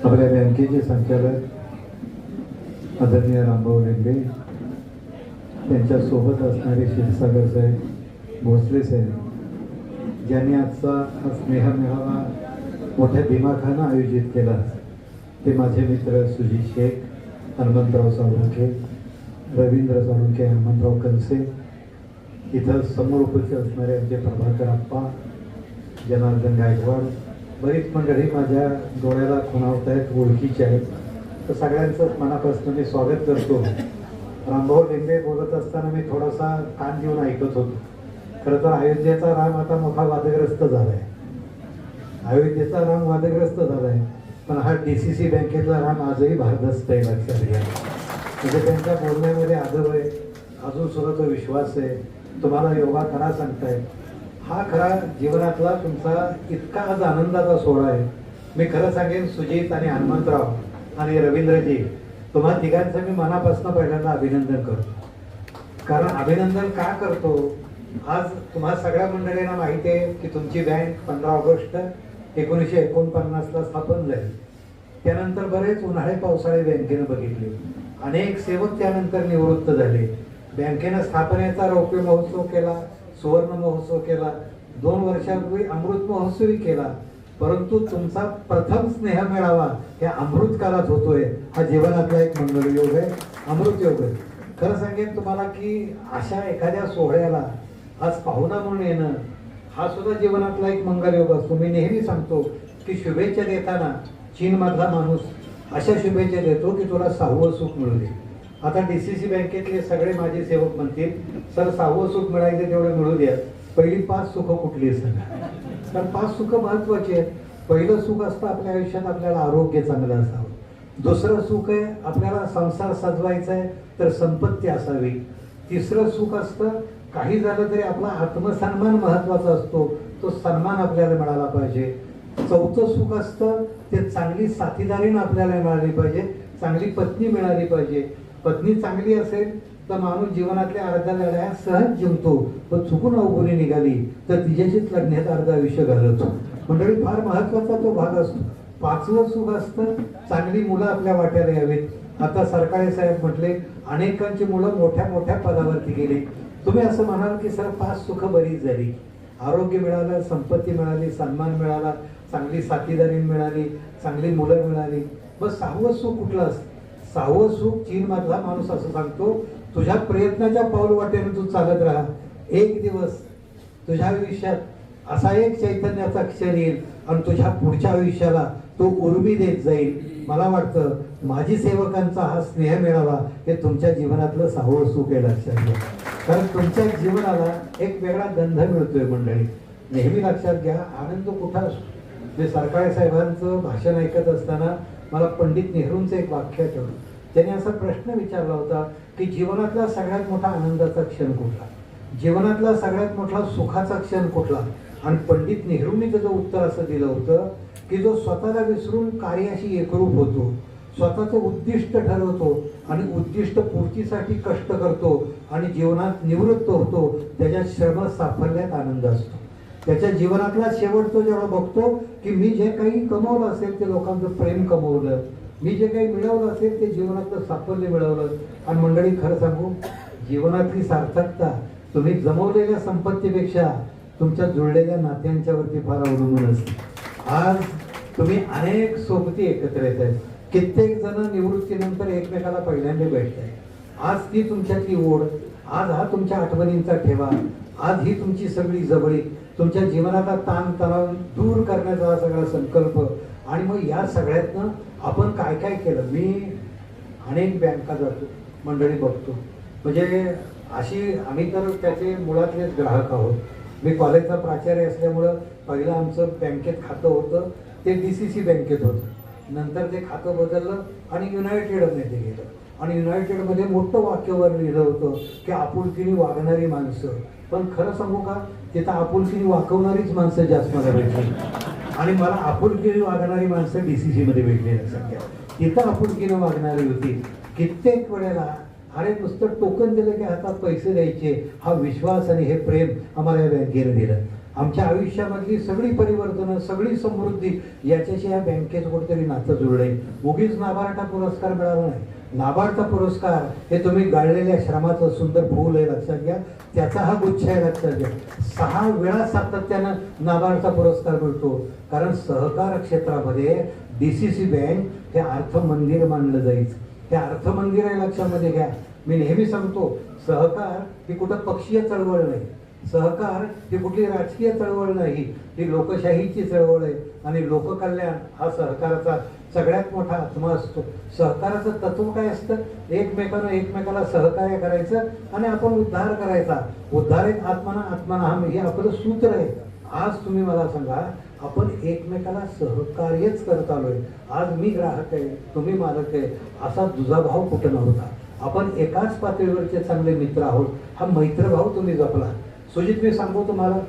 आपल्या बँकेचे संचालक आदरणीय रामभाऊ लिंबे, त्यांच्यासोबत असणारे क्षीरसागर साहेब, भोसले साहेब, ज्यांनी आजचा हा स्नेहमेळावा मोठ्या दिमाखानं आयोजित केला, ते माझे मित्र सुजित शेख, हनुमंतराव साळुंखे, रवींद्र साळुंखे, हनुमंतराव कनसे, इथं समोर उपस्थित असणारे आमचे प्रभाकर आप्पा, जनार्दन गायकवाड, बरीच मंडळी माझ्या डोळ्याला खुणावत आहेत, ओळखीचे आहेत. तर सगळ्यांचं मनापासून मी स्वागत करतो. रामभाऊ लिंबे बोलत असताना मी थोडासा कान देऊन ऐकत होतो. खरं तर अयोध्येचा राम आता मोठा वादग्रस्त झाला आहे. अयोध्येचा राम वादग्रस्त झाला आहे, पण हा DCC बँकेतला राम आजही भारदस्त आहे, लक्षात घ्या. म्हणजे त्यांच्या बोलण्यामध्ये आदर आहे, अजून सुद्धा तो विश्वास आहे. तुम्हाला योगा खरा सांगताय, हा खरा जीवनातला तुमचा इतका आज आनंदाचा सोहळा आहे. मी खरं सांगेन, सुजित आणि हनुमंतराव आणि रवींद्रजी, तुम्हा तिघांचं मी मनापासून पहिल्यांदा अभिनंदन करतो. कारण अभिनंदन का करतो, आज तुम्हा सगळ्या मंडळींना माहिती आहे की तुमची बँक 15 ऑगस्ट 1949ला स्थापन झाली. त्यानंतर बरेच उन्हाळे पावसाळे बँकेनं बघितले, अनेक सेवक त्यानंतर निवृत्त झाले. बँकेनं स्थापनेचा रौप्य महोत्सव केला, सुवर्ण महोत्सव केला, 2 वर्षापूर्वी अमृत महोत्सवही केला. परंतु तुमचा प्रथम स्नेह मेळावा या अमृत काळात होतोय. हा जीवनातला एक मंगल योग आहे, अमृत योग आहे. खरं सांगेन तुम्हाला की अशा एखाद्या सोहळ्याला आज पाहुणा म्हणून येणं हा सुद्धा जीवनातला एक मंगल योग असतो. मी नेहमी सांगतो की शुभेच्छा देताना चीनमधला माणूस अशा शुभेच्छा देतो की तुला 6वं सुख मिळू दे. आता DCC बँकेतले सगळे माझे सेवक म्हणतील, सर 6वं सुख मिळायचे तेवढं मिळू द्या, पहिली 5 सुख कुठली सांगा. तर 5 सुख महत्वाची आहेत. पहिलं सुख असतं आपल्या आयुष्यात आपल्याला आरोग्य चांगलं असावं. दुसरं सुख आहे आपल्याला संसार सजवायचा आहे तर संपत्ती असावी. तिसरं सुख असतं काही झालं तरी आपला आत्मसन्मान महत्वाचा असतो, तो सन्मान आपल्याला मिळाला पाहिजे. चौथं सुख असतं ते चांगली साथीदारीनं आपल्याला मिळाली पाहिजे, चांगली पत्नी मिळाली पाहिजे. पत्नी चांगली असेल तर माणूस जीवनातल्या अर्ध्या लढाया सहज जिंकतो, पण चुकून अवघुणी निघाली तर तिच्याशीच लढण्यात अर्ध आयुष्य घालवतो. मंडळी, फार महत्वाचा तो भाग असतो. 5वं सुख असतं चांगली मुलं आपल्या वाट्याला यावीत. आता सरकाळे साहेब म्हटले, अनेकांची मुलं मोठ्या मोठ्या पदावरती गेली. तुम्ही असं म्हणाल की सर 5 सुख बरीच झाली, आरोग्य मिळालं, संपत्ती मिळाली, सन्मान मिळाला, चांगली साथीदारी मिळाली, चांगली मुलं मिळाली, मग 6वं सुख कुठलं असतं? 6वं सुख चीनमधला माणूस असं सांगतो, तुझ्या प्रयत्नाच्या पाऊल वाटेने तू चालत राहा. एक दिवस तुझ्या आयुष्यात असा एक चैतन्याचा क्षण येईल आणि तुझ्या पुढच्या आयुष्याला तो उर्मी देत जाईल. मला वाटतं माझी सेवकांचा हा स्नेह मिळावा हे तुमच्या जीवनातलं 6वं सुख आहे, लक्षात घ्या. कारण तुमच्या जीवनाला एक वेगळा गंध मिळतोय. मंडळी, नेहमी लक्षात घ्या, आनंद कुठं असतो. जे सरकाळे साहेबांचं भाषण ऐकत असताना मला पंडित नेहरूंचं एक वाक्य आठवलं. त्यांनी असा प्रश्न विचारला होता की जीवनातला सगळ्यात मोठा आनंदाचा क्षण कुठला, जीवनातला सगळ्यात मोठा सुखाचा क्षण कुठला? आणि पंडित नेहरूंनी त्याचं उत्तर असं दिलं होतं की जो स्वतःला विसरून कार्याशी एकरूप होतो, स्वतःचं उद्दिष्ट ठरवतो आणि उद्दिष्ट पूर्तीसाठी कष्ट करतो आणि जीवनात निवृत्त होतो, त्याच्या श्रम साफल्यात आनंद असतो. त्याच्या जीवनातला शेवट तो जेव्हा बघतो की मी जे काही कमवलं असेल ते लोकांचं प्रेम कमवलं, मी जे काही मिळवलं असेल ते जीवनातलं साफल्य मिळवलं. आणि मंडळी, खरं सांगू, जीवनातली सार्थकता तुम्ही जमवलेल्या संपत्तीपेक्षा तुमच्या जुळलेल्या नात्यांच्यावरती फार अवलंबून असते. आज तुम्ही अनेक सोबती एकत्र येत आहेत, कित्येक जण निवृत्तीनंतर एकमेकाला पहिल्यांदा भेटताय. आज ती तुमच्यातली ओढ, आज हा तुमच्या आठवणींचा ठेवा, आज ही तुमची सगळी जवळी, तुमच्या जीवनाचा ताण तणाव दूर करण्याचा हा सगळा संकल्प. आणि मग या सगळ्यातनं आपण काय काय केलं. मी अनेक बँका जातो, मंडळी बघतो, म्हणजे अशी आम्ही तर त्याचे मुळातलेच ग्राहक आहोत. मी कॉलेजचा प्राचार्य असल्यामुळं पहिलं आमचं बँकेत खातं होतं ते DCC बँकेत होतं. नंतर ते खातं बदललं आणि युनायटेडमध्ये गेलं. आणि युनायटेडमध्ये मोठं वाक्यावर लिहिलं होतं की आपुलकीने वागणारी माणसं. पण खरं सांगू का, तिथं आपुलकीने वाकवणारीच माणसं जास्त मला भेटली. आणि मला आपुलकीने वागणारी माणसं DCC मध्ये भेटली. लक्षात घ्या, तिथं आपुलकीने वागणारी होती. कित्येक वेळेला अरे नुसतं टोकन दिलं की हातात पैसे द्यायचे, हा विश्वास आणि हे प्रेम आम्हाला या बँकेने दिलं. आमच्या आयुष्यामधली सगळी परिवर्तनं, सगळी समृद्धी याच्याशी ह्या बँकेचं कुठेतरी नातं जुळलंय. उगीच नाबार्डचा पुरस्कार मिळाला नाही. नाबार्डचा पुरस्कार हे तुम्ही गाळलेल्या श्रमाचं सुंदर फूल आहे, लक्षात घ्या. त्याचा हा गुच्छ आहे, लक्षात घ्या. 6 वेळा सातत्यानं नाबार्डचा पुरस्कार मिळतो. कारण सहकार क्षेत्रामध्ये DCC बँक हे अर्थमंदिर मानलं जायचं. हे अर्थमंदिर आहे, लक्षामध्ये घ्या. मी नेहमी सांगतो, सहकार ही कुठं पक्षीय चळवळ नाही. सहकार ही कुठली राजकीय चळवळ नाही. ही लोकशाहीची चळवळ आहे. आणि लोककल्याण हा सहकाराचा सगळ्यात मोठा आत्मा असतो. सहकाराचं तत्व काय असतं? एकमेकाला सहकार्य करायचं आणि आपण उद्धार करायचा. उद्धारित आत्माना आत्माना हे आपलं सूत्र आहे. आज तुम्ही मला सांगा, आपण एकमेकाला सहकार्यच करत आलोय. आज मी ग्राहक आहे, तुम्ही मालक आहे, असा दुजाभाव कुठं नव्हता. आपण एकाच पातळीवरचे चांगले मित्र आहोत. हा मैत्रभाव तुम्ही जपला. सुजित, मी सांगू तुम्हाला,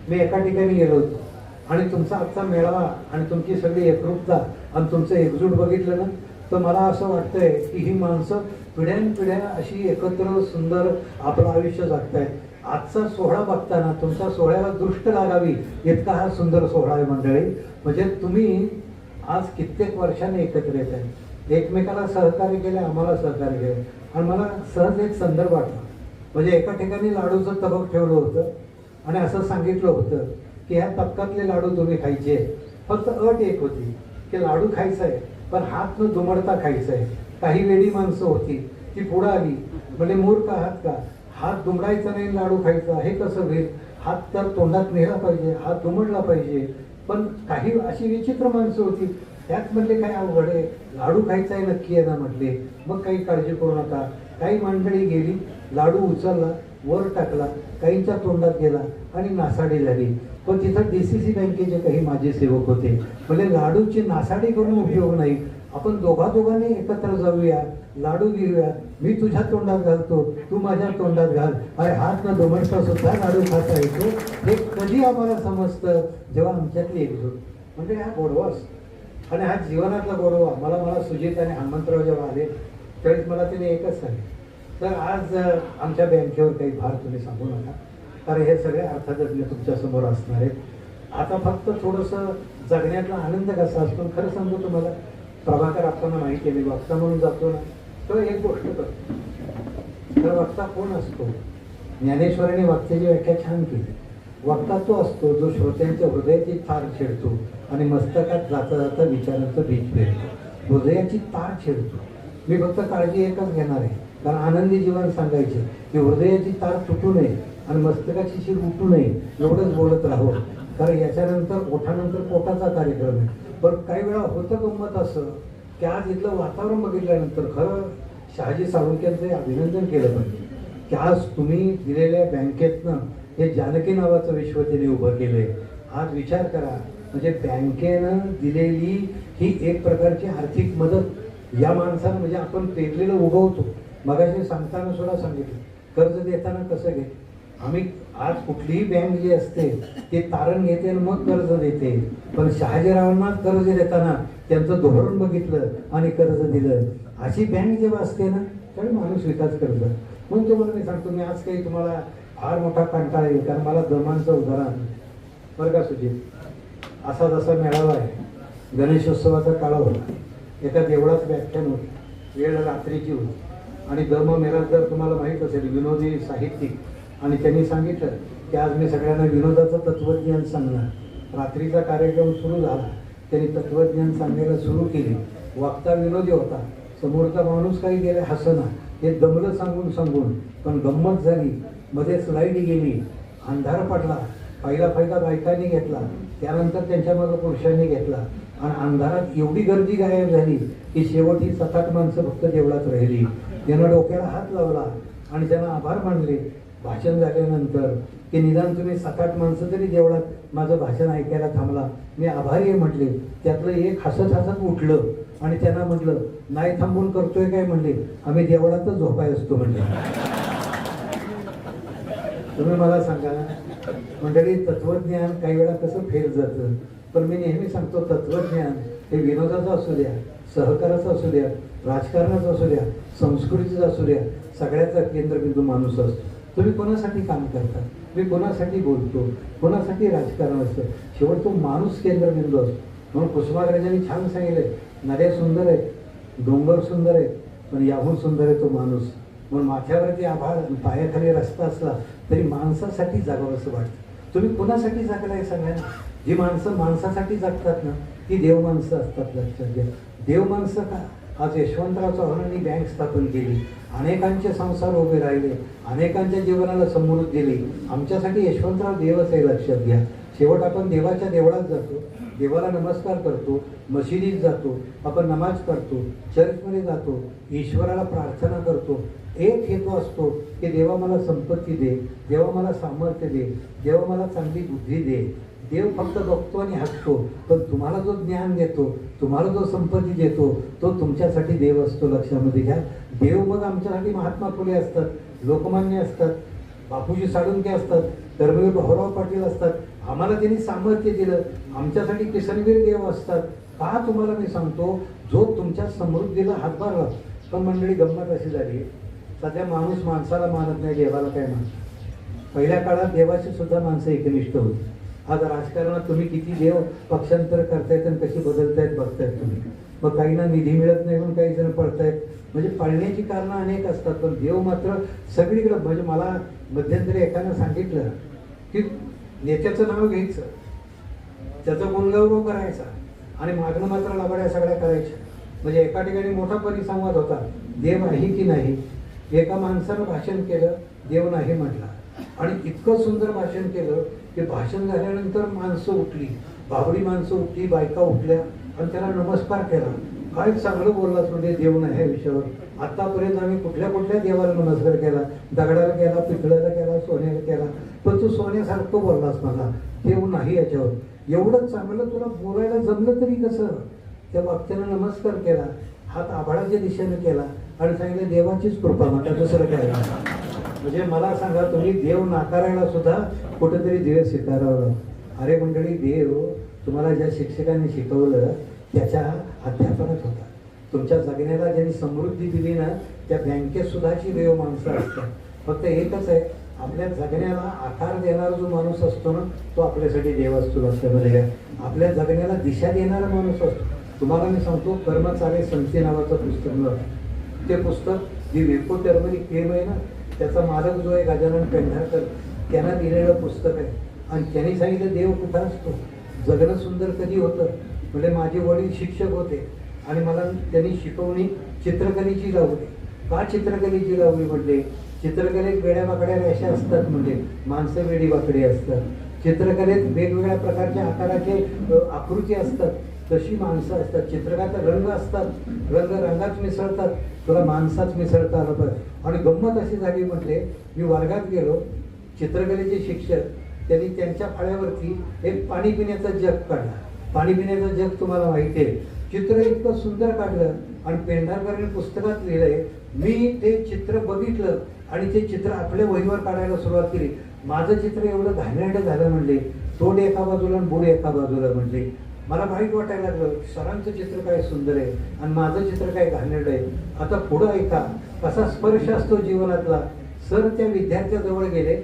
मी एका ठिकाणी गेलो होतो आणि तुमचा आजचा मेळावा आणि तुमची सगळी एकरूपता आणि तुमचं एकजूट बघितलं ना, तर मला असं वाटतंय की ही माणसं पिढ्यानपिढ्या अशी एकत्र सुंदर आपलं आयुष्य जगतायत. आजचा सोहळा बघताना तुमच्या सोहळ्याला दृष्ट लागावी इतका हा सुंदर सोहळा आहे मंडळी. म्हणजे तुम्ही आज कित्येक वर्षाने एकत्र येत आहे, एकमेकाला सहकार्य केले, आम्हाला सहकार्य केलं. आणि मला सहज एक संदर्भ वाटला. म्हणजे एका ठिकाणी लाडूचं तबक ठेवलं होतं आणि असं सांगितलं होतं की ह्या तबकातले लाडू तुम्ही खायचे. फक्त अट एक होती की लाडू खायचा आहे, पण हात न दुमडता खायचं आहे. काही वेळी माणसं होती, ती पुढं आली, म्हणजे मूर्ख आहात का? हात दुमडायचा नाही, लाडू खायचा, हे कसं होईल? हात तर तोंडात नेला पाहिजे, हात दुमडला पाहिजे. पण काही अशी विचित्र माणसं होती, त्यात म्हटले काय अवघड आहे, लाडू खायचा आहे नक्की आहे ना म्हटले. मग काही काळजी करू नका. काही मंडळी गेली, लाडू उचलला, वर टाकला, काहींच्या तोंडात गेला आणि नासाडी झाली. पण तिथं DCC बँकेचे काही माझे सेवक होते. म्हणजे लाडूची नासाडी करून उपयोग नाही. आपण दोघांनी एकत्र जाऊया, लाडू घेऊया, मी तुझ्या तोंडात घालतो, तू माझ्या तोंडात घाल. अरे हात न दुमडता सुद्धा लाडू खाता येतो. हे कधी आम्हाला समजतं? जेव्हा आमच्यातली एकजूट. म्हणजे हा गोडवा असतो आणि हा जीवनातला गोडवा. मला सुजित आणि हनुमंतराव जेव्हा आले त्यावेळेस मला त्याने एकच सांगितलं, तर आज आमच्या बँकेवर काही भार तुम्ही सांगू नका, कारण हे सगळे अर्थतज्ञ तुमच्यासमोर असणार आहेत. आता फक्त थोडंसं जगण्यातला आनंद कसा असतो खरं सांगू तुम्हाला. प्रभाकर आपल्याला माहिती आहे, मी वक्ता म्हणून जातो ना, तो एक गोष्ट करतो. तर वक्ता कोण असतो? ज्ञानेश्वरांनी वक्त्याची व्याख्या छान केली. वक्ता तो असतो जो श्रोत्यांच्या हृदयाची तार छेडतो आणि मस्तकात जाता जाता विचारांचं बीज पेरतो. हृदयाची तार छेडतो. मी फक्त काळजी एकच घेणार आहे, कारण आनंदी जीवन सांगायचे की हृदयाची तार तुटू नये आणि मस्तकाची शिर उठू नये, एवढंच बोलत राहो. कारण याच्यानंतर ओठानंतर पोटाचा कार्यक्रम आहे. पण काही वेळा होतं गंमत असं की आज इथलं वातावरण बघितल्यानंतर खरं शहाजी साळुंक्यांचं अभिनंदन केलं पाहिजे की आज तुम्ही दिलेल्या बँकेतनं हे जानकी नावाचं विश्व त्यांनी उभं केलंय. आज विचार करा, म्हणजे बँकेनं दिलेली ही एक प्रकारची आर्थिक मदत या माणसानं, म्हणजे आपण पेरलेलं उगवतो. मगाशी सांगताना सुद्धा सांगितलं, कर्ज देताना कसं घे. आम्ही आज कुठलीही बँक जी असते ते तारण घेते आणि मग कर्ज देते. पण शहाजीरावांना कर्ज देताना त्यांचं धोरण बघितलं आणि कर्ज दिलं. अशी बँक जेव्हा असते ना, त्यावेळी माणूस विकास करतो. म्हणून तुम्हाला मी सांगतो, मी आज काही तुम्हाला फार मोठा कंटाळा येईल, कारण मला दमांचं उदाहरण बरं का सुजित. असा जसा मेळावा आहे, गणेशोत्सवाचा काळ होता, एका देवळात व्याख्यान होतं, वेळ रात्रीची होती आणि दम मेळात जर तुम्हाला माहीत असेल विनोदी साहित्यिक, आणि त्यांनी सांगितलं की आज मी सगळ्यांना विनोदाचं तत्त्वज्ञान सांगणार. रात्रीचा कार्यक्रम सुरू झाला, त्यांनी तत्त्वज्ञान सांगायला सुरू केली. वक्ता विनोदी होता, समोरचा माणूस काही गेला हसना, हे दमलं सांगून सांगून. पण गंमत झाली, मध्येच लाईट गेली, अंधार पडला. पहिला फायदा बायकांनी घेतला, त्यानंतर त्यांच्या मागं पुरुषांनी घेतला आणि अंधारात एवढी गर्दी गायब झाली की शेवटी 7-8 माणसं फक्त देवळात राहिली. त्यानं डोक्याला हात लावला आणि त्यांना आभार मानले. भाषण झाल्यानंतर की निदान तुम्ही 7-8 माणसं तरी देवळात माझं भाषण ऐकायला थांबला, मी आभारी आहे म्हटले. त्यातलं एक हसत हसत उठलं आणि त्यांना म्हटलं, नाही थांबून करतोय काय? म्हणले, आम्ही देवळातच झोपाय असतो म्हणले. तुम्ही मला सांगा मंडळी, तत्वज्ञान काही वेळा कसं फेल जातं. पण मी नेहमी सांगतो, तत्वज्ञान हे विनोदाचं असू द्या, सहकाराचं असू द्या, राजकारणाचं असू द्या, संस्कृतीचं असू द्या, सगळ्याचा केंद्रबिंदू माणूस असतो. तुम्ही कोणासाठी काम करता, तुम्ही कोणासाठी बोलतो, कोणासाठी राजकारण असतं, शेवट तो माणूस केंद्रबिंदू असतो. म्हणून कुसुमाग्रजांनी छान सांगितलंय, नद्या सुंदर आहेत, डोंगर सुंदर आहेत, पण याहून सुंदर आहे तो माणूस. म्हणून माथ्यावरती आभाळ, पायाखाली रस्ता असला तरी माणसासाठी जगावं असं वाटतं. तुम्ही कुणासाठी जगलाय सगळ्यांना? जी माणसं माणसासाठी जगतात ना, ती देव माणसं असतात, लक्षात घ्या. देव माणसं का? आज यशवंतराव चव्हाणांनी बँक स्थापन केली, अनेकांचे संसार उभे राहिले, अनेकांच्या जीवनाला समृद्धी दिली. आमच्यासाठी यशवंतराव देवच आहे, लक्षात घ्या. शेवट आपण देवाच्या देवळात जातो, देवाला नमस्कार करतो, मशिदीत जातो, आपण नमाज करतो, चर्चमध्ये जातो, ईश्वराला प्रार्थना करतो. एक हेतू असतो की देवा मला संपत्ती दे, देवा मला सामर्थ्य दे, देवा मला चांगली बुद्धी दे. देव फक्त बघतो आणि हसतो, पण तुम्हाला जो ज्ञान देतो, तुम्हाला जो संपत्ती देतो, तो तुमच्यासाठी देव असतो, लक्षामध्ये घ्या. देव मग आमच्यासाठी महात्मा फुले असतात, लोकमान्य असतात, बापूजी साळुंखे असतात, धर्मवीर भाऊराव पाटील असतात. आम्हाला त्यांनी सामर्थ्य दिलं, आमच्यासाठी किसनवीर देव असतात. का तुम्हाला मी सांगतो, जो तुमच्या समृद्धीला हातभार लावतो. पण मंडळी, गंमत अशी झाली, सध्या माणूस माणसाला मानत नाही, देवाला काय मानतात. पहिल्या काळात देवाशी सुद्धा माणसं एकनिष्ठ होती. आज राजकारणात तुम्ही किती देव पक्षांतर करतायत आणि कशी बदलतायत बघतायत तुम्ही. मग काहींना निधी मिळत नाही म्हणून काही जण पळतायत. म्हणजे पळण्याची कारणं अनेक असतात, पण देव मात्र सगळीकडं. म्हणजे मला मध्यंतरी एकानं सांगितलं की नेत्याचं नाव घ्यायचं, त्याचा गुणगौरव करायचा आणि मागणं मात्र लाभाड्या सगळ्या करायच्या. म्हणजे एका ठिकाणी मोठा परिसंवाद होता, देव आहे की नाही. एका माणसानं भाषण केलं, देव नाही म्हटला, आणि इतकं सुंदर भाषण केलं की भाषण झाल्यानंतर माणसं उठली, बाबडी माणसं उठली, बायका उठल्या आणि त्याला नमस्कार केला. काय चांगलं बोललास, म्हणजे देव नाही ह्या विषयावर. आतापर्यंत आम्ही कुठल्या कुठल्या देवाला नमस्कार केला, दगडाला केला, पितळाला केला, सोन्याला केला, पण तू सोन्यासारखं बोललास, मला देव नाही याच्यावर. एवढं चांगलं तुला बोलायला जमलं तरी कसं? त्या वक्त्यानं नमस्कार केला, हात आभाळाच्या दिशेने केला आणि सांगितलं देवाचीच कृपा, म्हणता दुसरं काय. म्हणजे मला सांगा, तुम्ही देव नाकारायला सुद्धा कुठेतरी देव स्वीकारावं. अरे मंडळी, देव तुम्हाला ज्या शिक्षकांनी शिकवलं त्याच्या अध्यापनात होता. तुमच्या जगण्याला ज्यांनी समृद्धी दिली ना, त्या बँकेत सुद्धाची देव माणसं असतात. फक्त एकच आहे, आपल्या जगण्याला आकार देणारा जो माणूस असतो ना, तो आपल्यासाठी देव असतो, लक्षामध्ये. आपल्या जगण्याला दिशा देणारा माणूस असतो. तुम्हाला मी सांगतो, कर्मचारी संती नावाचं पुस्तक मिळतं. ते पुस्तक जी विको टर्मरी क्लेम आहे ना, त्याचा मालक जो आहे गजानन पेंढारकर, त्यांना दिलेलं पुस्तक आहे. आणि त्यांनी सांगितलं देव कुठं असतो, जगणं सुंदर कधी होतं. म्हणजे माझे वडील शिक्षक होते आणि मला त्यांनी शिकवणी चित्रकलेची लावली. का चित्रकलेची लावली म्हणजे, चित्रकलेत वेड्या वाकड्या रेषा असतात, म्हणजे माणसं वेडी वाकडी असतात. चित्रकलेत वेगवेगळ्या प्रकारच्या आकाराचे आकृती असतात, तशी माणसं असतात. चित्रकात रंग असतात, रंग रंगात मिसळतात, तुला माणसात मिसळता आलं पाहिजे. आणि गंमत अशी झाली, म्हटले मी वर्गात गेलो, चित्रकलेचे शिक्षक त्यांनी त्यांच्या फळ्यावरती एक पाणी पिण्याचा जग काढला. पाणी पिण्याचं जग तुम्हाला माहिती आहे, चित्र इतकं सुंदर काढलं आणि पेंढारकरांनी पुस्तकात लिहिलंय. मी ते चित्र बघितलं आणि ते चित्र आपल्या वहीवर काढायला सुरुवात केली. माझं चित्र एवढं घाणेरडं झालं, म्हणले तोंड एका बाजूला आणि बुड एका बाजूला. म्हणले मला वाईट वाटायला लागलं, सरांचं चित्र काय सुंदर आहे आणि माझं चित्र काय घाणेरडं आहे. आता पुढं ऐका कसा स्पर्श असतो जीवनातला. सर त्या विद्यार्थ्याजवळ गेले,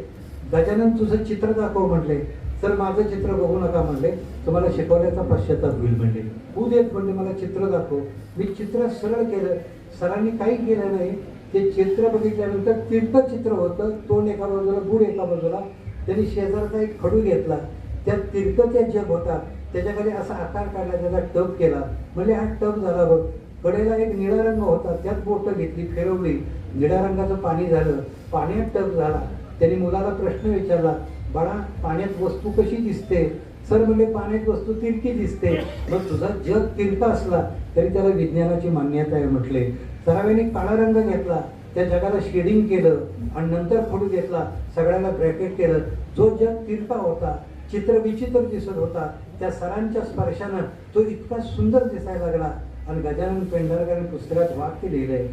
गजानन तुझं चित्र दाखव म्हटले. तर माझं चित्र बघू नका म्हणले, तुम्हाला शिकवल्याचा पश्चाताप होईल म्हणले. होऊ देत म्हणले, मला चित्र दाखव. मी चित्र सरळ केलं, सरांनी काही केलं नाही. ते चित्र बघितल्यानंतर तिरकं चित्र होतं, तोंड एका बाजूला बुड एका बाजूला. त्यांनी शेजारचा एक खडू घेतला, त्या तिरकं त्या जग होता, त्याच्याकडे असा आकार काढला, त्याचा टप केला. म्हणजे हा टप झाला बघ. कडेला एक निळा रंग होता, त्यात बोटं घेतली, फिरवली, निळ्या रंगाचं पाणी झालं, पाण्यात टप झाला. त्यांनी मुलाला प्रश्न विचारला, बाळा पाण्यात वस्तू कशी दिसते? सर म्हणजे पाण्यात वस्तू तिरकी दिसते. मग तुझा जग तिरका असला तरी त्याला विज्ञानाची मान्यता आहे म्हटले. सरांनी काळा रंग घेतला, त्या जगाला शेडिंग केलं आणि नंतर खडू घेतला, सगळ्याला ब्रॅकेट केलं. जो जग तिरका होता, चित्र विचित्र दिसत होता, त्या सरांच्या स्पर्शानं तो इतका सुंदर दिसायला लागला. आणि गजानन पेंढारकरांनी पुस्तकात वाक्य लिहिलंय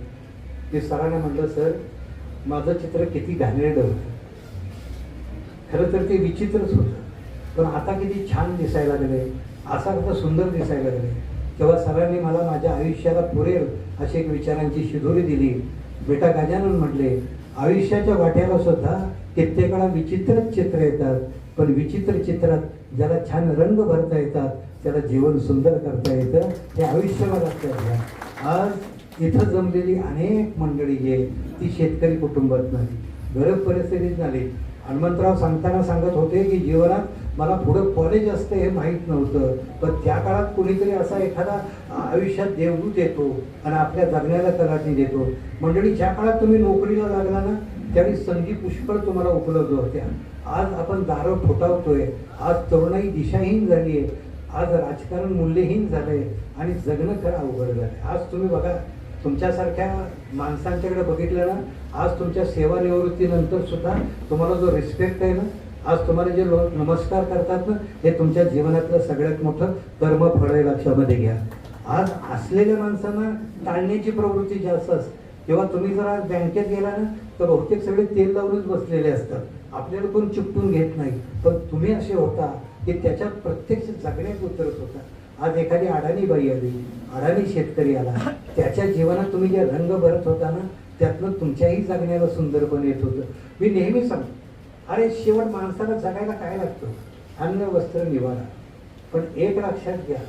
की सरांना म्हटलं, सर माझं चित्र किती घाणेरडं होतं, खरं तर ते विचित्रच होतं, पण आता किती छान दिसायला लागले, असा कसं सुंदर दिसायला लागले. तेव्हा सरांनी मला माझ्या आयुष्याला पुरेल अशी एक विचारांची शिदोरी दिली. बेटा गजानन म्हटले, आयुष्याच्या वाट्याला सुद्धा कित्येक वेळा विचित्रच चित्र येतात, पण विचित्र चित्रात ज्याला छान रंग भरता येतात त्याला जीवन सुंदर करता येतं. हे आयुष्याला लक्षात घ्या. आज इथं जमलेली अनेक मंडळी जी आहे ती शेतकरी कुटुंबात नाही, गरीब परिस्थितीत झाली. हनुमंतराव सांगताना सांगत होते की जीवनात मला पुढं कॉलेज असतं हे माहीत नव्हतं, पण त्या काळात कुणीतरी असा एखादा आयुष्यात देवदूत येतो आणि आपल्या जगण्याला तलाठी देतो. मंडळी, ज्या काळात तुम्ही नोकरीला लागला ना त्यावेळी संधी पुष्कळ तुम्हाला उपलब्ध होत्या. आज आपण दारं फुटावतोय, आज तरुणाई दिशाहीन झाली आहे, आज राजकारण मूल्यहीन झालंय आणि जगणं खरं अवघड झालंय. आज तुम्ही बघा, तुमच्यासारख्या माणसांच्याकडे बघितलं ना, आज तुमच्या सेवानिवृत्तीनंतर सुद्धा तुम्हाला जो रिस्पेक्ट आहे ना, आज तुम्हाला जे लोक नमस्कार करतात ना, हे तुमच्या जीवनातलं सगळ्यात मोठं कर्मफळ आहे, लक्षामध्ये घ्या. आज असलेल्या माणसांना टाळण्याची प्रवृत्ती जास्त असते. तेव्हा तुम्ही जर आज बँकेत गेला ना तर बहुतेक सगळे तेल लावूनच बसलेले असतात, आपल्याला कोण चिपटून घेत नाही. पण तुम्ही असे होता की त्याच्यात प्रत्यक्ष जगण्यात उतरत होता. आज एखादी अडाणी बाई आली, अडाणी शेतकरी आला, त्याच्या जीवनात तुम्ही जे रंग भरत होता ना त्यातनं तुमच्याही जगण्याला सुंदरपण येत होतं. मी नेहमी सांगतो, अरे शेवट माणसाला जगायला काय लागतं? अन्न, वस्त्र, निवारा. पण एक लक्षात घ्या,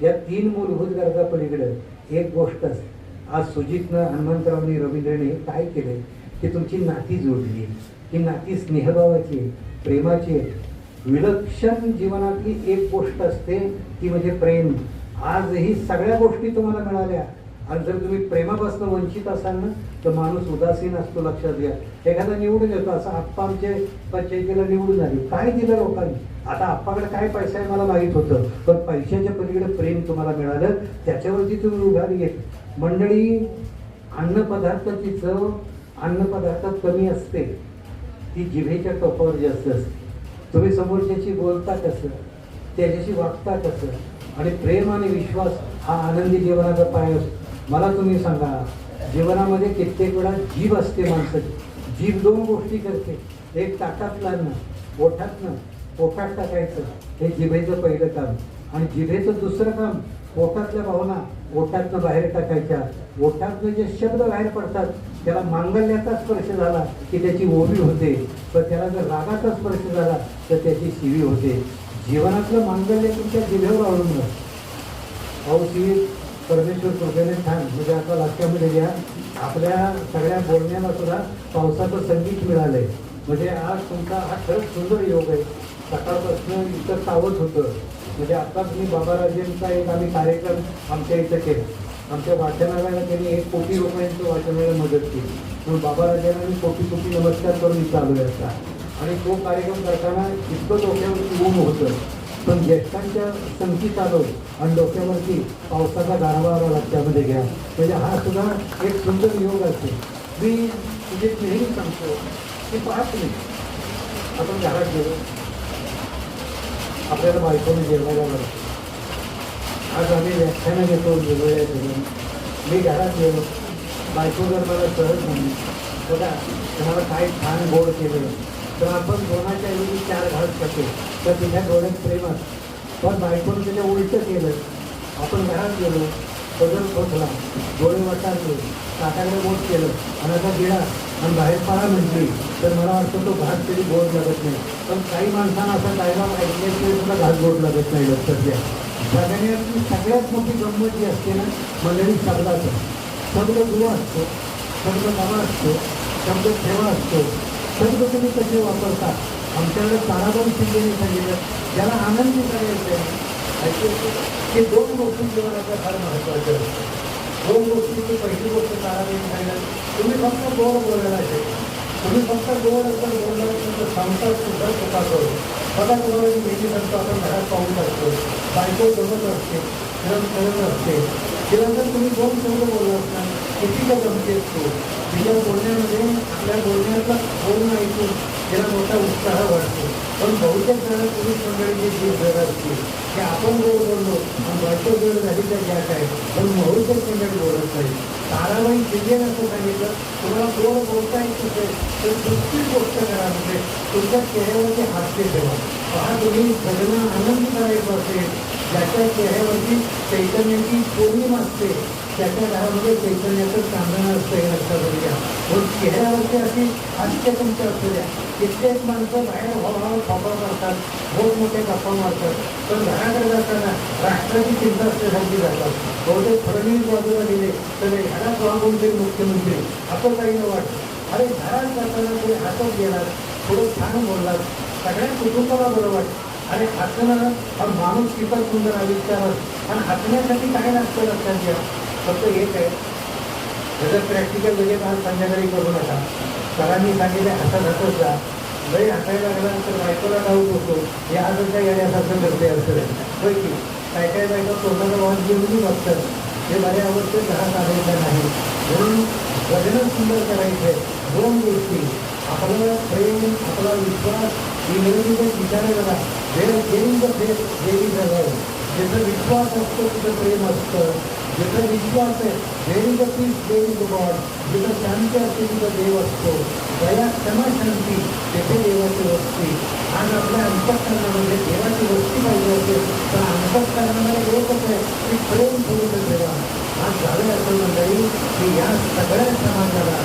या 3 मूलभूत गरजा पलीकडे एक गोष्ट असते. आज सुजितनं, हनुमंतरावनी, रवींद्रने काय केलंय की तुमची नाती जोडली. ही नाती स्नेहभावाची, प्रेमाची, विलक्षण जीवनातली एक गोष्ट असते ती म्हणजे प्रेम. आजही सगळ्या गोष्टी तुम्हाला मिळाल्या आणि जर तुम्ही प्रेमापासून वंचित असाल ना तर माणूस उदासीन असतो, लक्षात घ्या. एखादा निवडून येतो, असं आप्पा आमचे पंचायतीला निवडून आली, काय दिलं लोकांनी? आता आप्पाकडे काय पैसा आहे मला माहीत होतं, पण पैशाच्या पलीकडे प्रेम तुम्हाला मिळालं, त्याच्यावरती तुम्ही उभारी घेत. मंडळी, अन्नपदार्थाची चव अन्नपदार्थात कमी असते, ती जिभेच्या टोकावर जास्त असते. तुम्ही समोरच्याशी बोलता कसं, त्याच्याशी वागता कसं, आणि प्रेम आणि विश्वास हा आनंदी जीवनाचा पाय असतो. मला तुम्ही सांगा, जीवनामध्ये कित्येक वेळा जीभ असते माणसाची. जीभ 2 गोष्टी करते, एक ताटातलं अन्न ओठातनं पोटात टाकायचं, हे जिभेचं पहिलं काम. आणि जिभेचं दुसरं काम पोटातल्या भावना ओठातनं बाहेर टाकायच्या. ओठातनं जे शब्द बाहेर पडतात त्याला मांगल्याचा स्पर्श झाला की त्याची ओवी होते, पण त्याला जर रागाचा स्पर्श झाला तर त्याची शिवी होते. जीवनातलं मांगल्य तुमच्या जिभेवर अवलंबून असतं. पाऊस परमेश्वर कृपेने छान, म्हणजे आता लक्षामध्ये घ्या, आपल्या सगळ्या बोलण्याला सुद्धा पावसाचं संगीत मिळालंय. म्हणजे आज तुमचा हा खरंच सुंदर योग आहे. सकाळपासून इथं सावध होतं, म्हणजे आत्ताच मी बाबाराजेंचा एक आम्ही कार्यक्रम आमच्या इथं केला. आमच्या वाचनालयाला त्यांनी 1 कोटी रुपयांचं वाचनालयाला मदत केली, म्हणून बाबाराजांना मी कोटी नमस्कार करून इथं आलो असता. आणि तो कार्यक्रम करताना इतकं डोक्यावरती ऊन होतं, पण ज्येष्ठांच्या संगीत आलो आणि डोक्यावरती पावसाचा गारवा आला, लक्षामध्ये घ्या. म्हणजे हा सुद्धा एक सुंदर योग असेल. मी म्हणजे नेहमी सांगतो की 5 मिनिट आपण घरात गेलो, आपल्याला बायकोने जेवायला लागतो. आज आम्ही व्याख्यानं घेतो वेगवेगळ्या ठिकाणी. मी घरात गेलो, बायको जर मला सहज म्हणली, बघा तुम्हाला काय छान गोड केलं, तर आपण दोनाच्या ऐवजी 4 घास खातो, तर तिच्या डोळ्यात प्रेम असतं. पण बायकोनं त्याच्या उलटं केलं, आपण घरात गेलो, पदर खोचला, डोळे वाटारले, ताटाकडे बोट केलं आणि आता गिळा आणि बाहेर पळा म्हटली, तर मला वाटतं तो घास तरी गोड लागत नाही. पण काही माणसांना असा डायलॉग ऐकल्याशिवाय सुद्धा घास गोड लागत नाही, लक्षात घ्या. जगण्याची सगळ्यात मोठी गंमत जी असते ना मंडळी, शब्दाचं. शब्द दुवा असतो, शब्द नवा असतो, शब्द ठेवा असतो. शब्द तुम्ही कसे वापरता? आमच्याकडे ताराबाई शिंदेने सांगितलं, ज्याला आनंदी करायचं आहे ते 2 गोष्टी जीवनाच्या फार महत्त्वाच्या असतात. 2 गोष्टीची पहिली गोष्ट ताराबाईने सांगितलं, तुम्ही फक्त गोड बोलायला आहे, तुम्ही फक्त गोड असं बोलणार तर संसार सुद्धा चुका करू. बघा तुम्हाला मी भेटी सांगतो, आपण घरात पाहू शकतो, बायको जमत असते, खेळत असते, तिला जर तुम्ही 2 शब्द बोललात ना, किती का जमते असतो. तिच्या बोलण्यामध्ये आपल्या बोलण्याचा बोलणं ऐकून तिला मोठा उत्साह वाटतो. पण बहुतेक जण पुरुष मंडळीची जीव जर असते की आपण गोड बोललो आणि बायको जर झाली तर घ्या काय, पण बहुतेक मंडळी बोलत नाही. ताराबाई शिंदेने असं सांगितलं, तुम्हाला गोड बोलता येत असेल तर दुसरी गोष्ट करा, म्हणजे तुमच्या चेहऱ्यावरती हास्य ठेवा. पहा, तुम्ही सगळ्यांना आनंद करायचं असेल, ज्याच्या चेहऱ्यावरती चैतन्याची पौर्णिमा असते त्याच्या घरामध्ये चैतन्याचं चांदणं असतं हे लक्षात घ्या. मग चेहऱ्यावरती अशी हास्य तुमच्या असू द्या. कित्येक माणसं बाहेर हवाहवा फापा करतात, मोठमोठे गप्पा मारतात, पण घराकडे जाताना राष्ट्राची चिंता असल्यासारखी जातात. बहुतेक फडणवीस बाजूला गेले तर ह्याला कोणतरी मुख्यमंत्री असं काही न वाटतं. अरे घरात जाताना तुम्ही हातच गेलात, थोडं छान बोललात, सगळ्या कुटुंबाला बरं वाटतं. आणि हसणं हा माणूस किती सुंदर आविष्कार आणि हसण्यासाठी काय लागतं लक्षात घ्या. फक्त एक आहे, त्याचं प्रॅक्टिकल म्हणजे आज संध्याकाळी करू नका. सरांनी सांगितले हसत हसत जा. लई हसायला लागला तर बायकोला डाऊट होतो, हे आजच काय येण्यासारखं करते असं होय की. काय काय बायका तोंडाला वाद घेऊनही बघतात, हे बऱ्या अवस्थेत घरात आणायचं नाही. म्हणून वजन सुंदर करायचे दोन गोष्टी, आपलं प्रेम, आपला विश्वास, ही नेहमी विचारायला वेळ देईन द फेस देवी जवळ. जिथं विश्वास असतो तिथं प्रेम असतं, जिथं विश्वास आहे देवी द पीस देवी द गॉड, जिथं शांती असते तिथं देव असतो. दया क्षमा शांती तेथे देवाची वस्ती. आज आपल्या अंतःकरणामध्ये देवाची वस्ती पाहिजे असेल तर अंतःकरणामध्ये एकच आहे की प्रेम सोडून ठेवा. आज झालं असं मंडळी की या सगळ्या समाजाला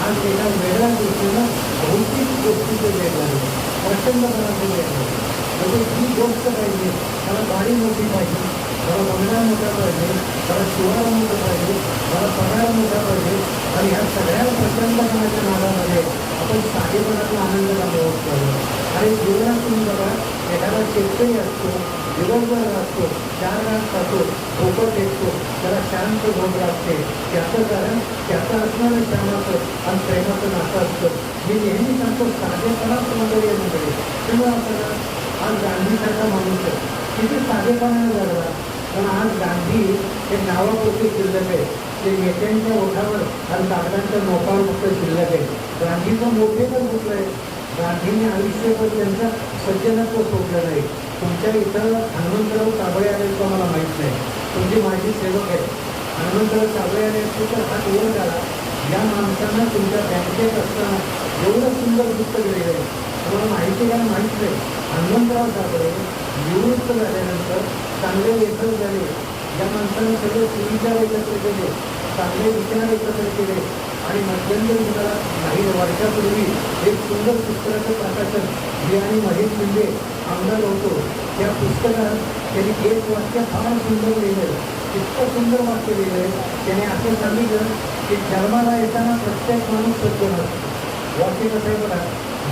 आज एका वेगळ्या गोष्टीनं भौतिक गोष्टीचं वेळ लागलं, प्रचंडपणाचं वेळ लागलं. म्हणजे ही गोष्ट पाहिजे, मला गाडी मोठी पाहिजे, मला बंगला मोठा पाहिजे, मला शिवारा मोठा पाहिजे, मला पगार मोठा पाहिजे. आणि ह्या सगळ्या प्रचंडपणाच्या नादामध्ये आपण साधेपणाचा आनंद गमावत पाहिजे. आणि जीवनात तुम्ही बघा, एखादा शेतकरी असतो, दिवसभर असतो, 4 रात खातो, झोपत टेकतो, त्याला शांत झोप लागते. त्याचं कारण त्याचं असणारं श्रमाचं आणि प्रेमाचं नातं असतं. मी नेहमी सांगतो साधेपणाच मंडळी आहे मंडळी. तेव्हा आपल्याला आज गांधीसारखा माणूस आहे, किती साधेपणाने जगला. पण आज गांधी हे नावापुरते शिल्लक आहे, ते नेत्यांच्या ओठावर आणि कागदांच्या नोटावर फक्त शिल्लक आहे. गांधीचं मोठेपण कुठलं आहे? गांधींनी आयुष्यभर त्यांचं सज्जनत्व सोडलं नाही. तुमच्या इथं हनुमंतराव साबळे आले का मला माहीत नाही, तुमची माझी सेवक आहे. हनुमंतराव साबळे आले असते तर हात वर करा. या माणसांना तुमच्या बँकेत असताना एवढं सुंदर पुस्तक लिहिलं आहे, तुम्हाला माहिती काय माहीत नाही. हनुमंतराव साबळे निवृत्त झाल्यानंतर चांगले लेखक झाले. या माणसाने सगळे सुविचार एकत्र केले, चांगले विचार एकत्र केले आणि मध्यंतरी तुम्हाला काही वर्षापूर्वी एक सुंदर पुस्तकाचं प्रकाशन जे आणि महेश शिंदे आमदार होतो त्या पुस्तकात त्यांनी एक वाक्य फार सुंदर लिहिलं. इतकं सुंदर वाक्य लिहिलं त्याने असं सांगितलं की जन्माला येताना प्रत्येक माणूस सज्जन असतो. वाक्य कसं आहे बघा,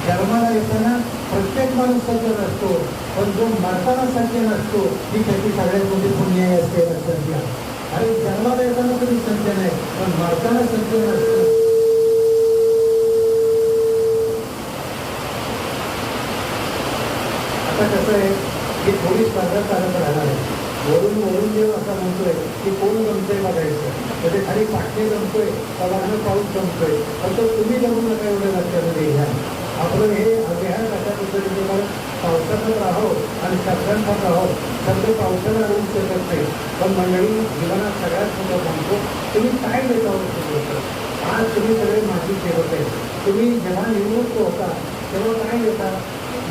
जन्माला येताना प्रत्येक माणूस सज्जन असतो, पण जो मरताना सज्जन असतो ही त्याची सगळ्यात मोठी पुण्याई असते लक्षात घ्या. अरे जन्माला येताना तरी सज्जन आहे, पण मरताना सज्जन असतो. आता कसं आहे की थोडी स्पर्धा चालत राहणार आहे. वरून जेव्हा असा म्हणतोय की कोण जमतोय बघायचं, म्हणजे खाली पाठणे जमतोय का पाऊस जमतोय, फक्त तुम्ही जमू नका एवढं लक्षामध्ये घ्या. आपलं हे अभियान अशा पद्धतीने पावसातच राहो आणि शब्दांत राहो. शब्द पावसाला होऊ शकत नाही, पण मंडळी जीवनात सगळ्यात मोठं सांगतो तुम्ही काय देता होतं. आज तुम्ही सगळे माती सेवक आहे. तुम्ही जेव्हा निवृत्त होता तेव्हा काय देता?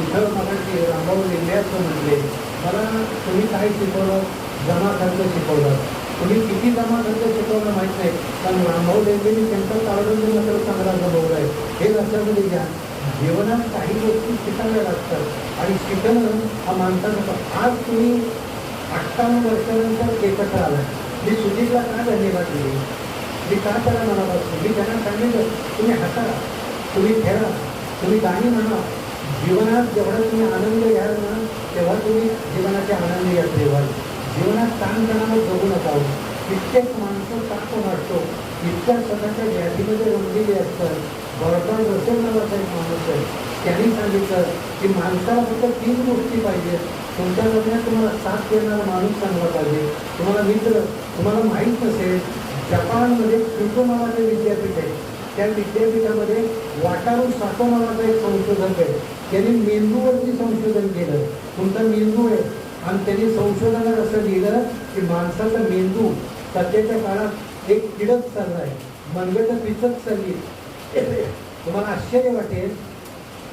इथं मगाशी रामभाऊ लिंब्याचं म्हणले, मला तुम्ही काय शिकवलं? जमा खर्च शिकवलं. तुम्ही किती जमा खर्च शिकवलं माहीत नाही, कारण रामभाऊ लिंबेनी त्यांचा ताळबंद मात्र चांगला जमवला आहे हे लक्षामध्ये घ्या. जीवनात काही गोष्टी शिकायला लागतात आणि शिकणं हा माणसाचा. आज तुम्ही 58 वर्षानंतर एकत्र आला. मी सुधीरला का धन्यवाद दिले, मी का त्याला मनापासून मी त्यांना सांगितलं तुम्ही हसा, तुम्ही खेळा, तुम्ही गाणी म्हणा. जीवनात जेवढा तुम्ही आनंद घ्याल ना तेव्हा तुम्ही जीवनाचे आनंद घ्या. ठेवाल जीवनात ताणतणावात जगू नका. कित्येक माणसं ताप वाटतो, इतक्या स्वतःच्या व्याधीमध्ये रमलेली असतात. बर्टन रसेल नावाचा एक माणूस आहे, त्यांनी सांगितलं की माणसाला फक्त 3 गोष्टी पाहिजे. तुमच्या लग्नात तुम्हाला साथ देणारा माणूस चांगला पाहिजे, तुम्हाला मित्र. तुम्हाला माहीत नसेल जपानमध्ये क्योटो नावाचे विद्यापीठ आहे, त्या विद्यापीठामध्ये वाटारू सातो नावाचा एक संशोधक आहे. त्यांनी मेंदूवरती संशोधन केलं. तुमचा मेंदू आहे आणि त्यांनी संशोधनात असं लिहिलं की माणसाचा मेंदू सध्याच्या काळात एक किडक चालला आहे, मनगट पिचत चालली. तुम्हाला आश्चर्य वाटेल,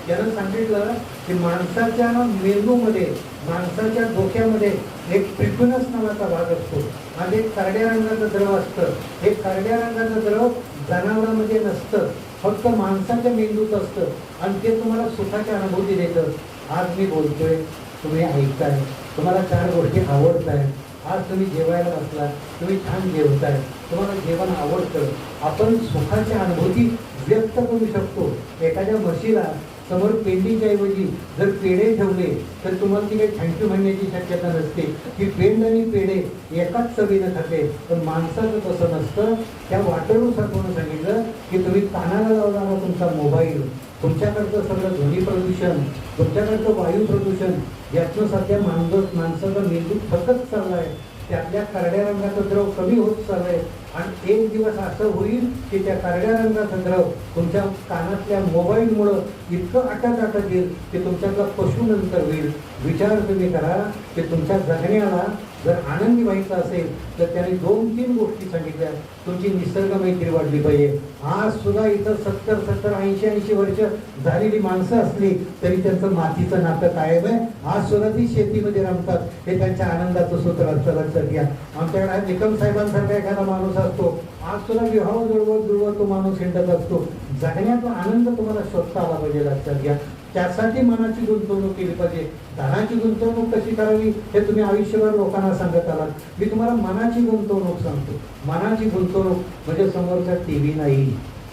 यानं सांगितलं की माणसाच्या मेंदूमध्ये, माणसाच्या डोक्यामध्ये एक ट्रिब्युनस नावाचा भाग असतो आणि एक करड्या रंगाचं द्रव असतं. हे करड्या रंगाचं द्रव जनावरांमध्ये नसतं, फक्त माणसाच्या मेंदूत असतं आणि ते तुम्हाला सुखाची अनुभूती देतं. आज मी बोलतोय, तुम्ही ऐकताय, तुम्हाला 4 गोष्टी आवडत आहेत. आज तुम्ही जेवायला बसला, तुम्ही छान जेवताय, तुम्हाला जेवण आवडतं. आपण सुखाची अनुभूती व्यक्त करू शकतो. एखाद्या म्हशीला समोर पेंडीच्या ऐवजी जर पेढे ठेवले तर तुम्हाला ती काही थँक्यू म्हणण्याची शक्यता नसते. की पेंड आणि पेढे एकाच चवीनं खाते. पण माणसाचं तसं नसतं. त्या वाटणुसार कोणी सांगितलं की तुम्ही कानाला लावणारा तुमचा मोबाईल, तुमच्याकडचं सगळं ध्वनी प्रदूषण, तुमच्याकडचं वायू प्रदूषण, यातनं सध्या माणसाचा मेंदू थकत चालला आहे. त्यातल्या करड्या रंगाचं द्रव कमी होत चाललंय आणि एक दिवस असं होईल की त्या करड्या रंगाचं द्रव तुमच्या कानातल्या मोबाईलमुळं इतकं आटत येईल की तुमच्यातला पशु नंतर होईल. विचार तुम्ही करा की तुमच्या जगण्याला जर आनंदी व्हायचं असेल तर त्याने 2-3 गोष्टी सांगितल्या. तुमची निसर्ग मैत्री वाढली पाहिजे. आज सुद्धा इथं 70-70, 80-80 वर्ष झालेली माणसं असली तरी त्यांचं मातीचं नातं कायम आहे. आज सुद्धा ती शेतीमध्ये रमतात. हे त्यांच्या आनंदाचं सूत्र असतं. लक्षात घ्या. आमच्याकडे निकम साहेबांसारखा एखादा माणूस असतो, आज सुद्धा विवाह जुळवत तो माणूस हिंडत असतो. जगण्याचा आनंद तुम्हाला शोधता आला पाहिजे. लक्षात घ्या. त्यासाठी मनाची गुंतवणूक केली पाहिजे. धनाची गुंतवणूक कशी करावी हे तुम्ही आयुष्यभर लोकांना सांगत आलात. मी तुम्हाला मनाची गुंतवणूक सांगतो. मनाची गुंतवणूक म्हणजे समोरचा टीव्ही नाही.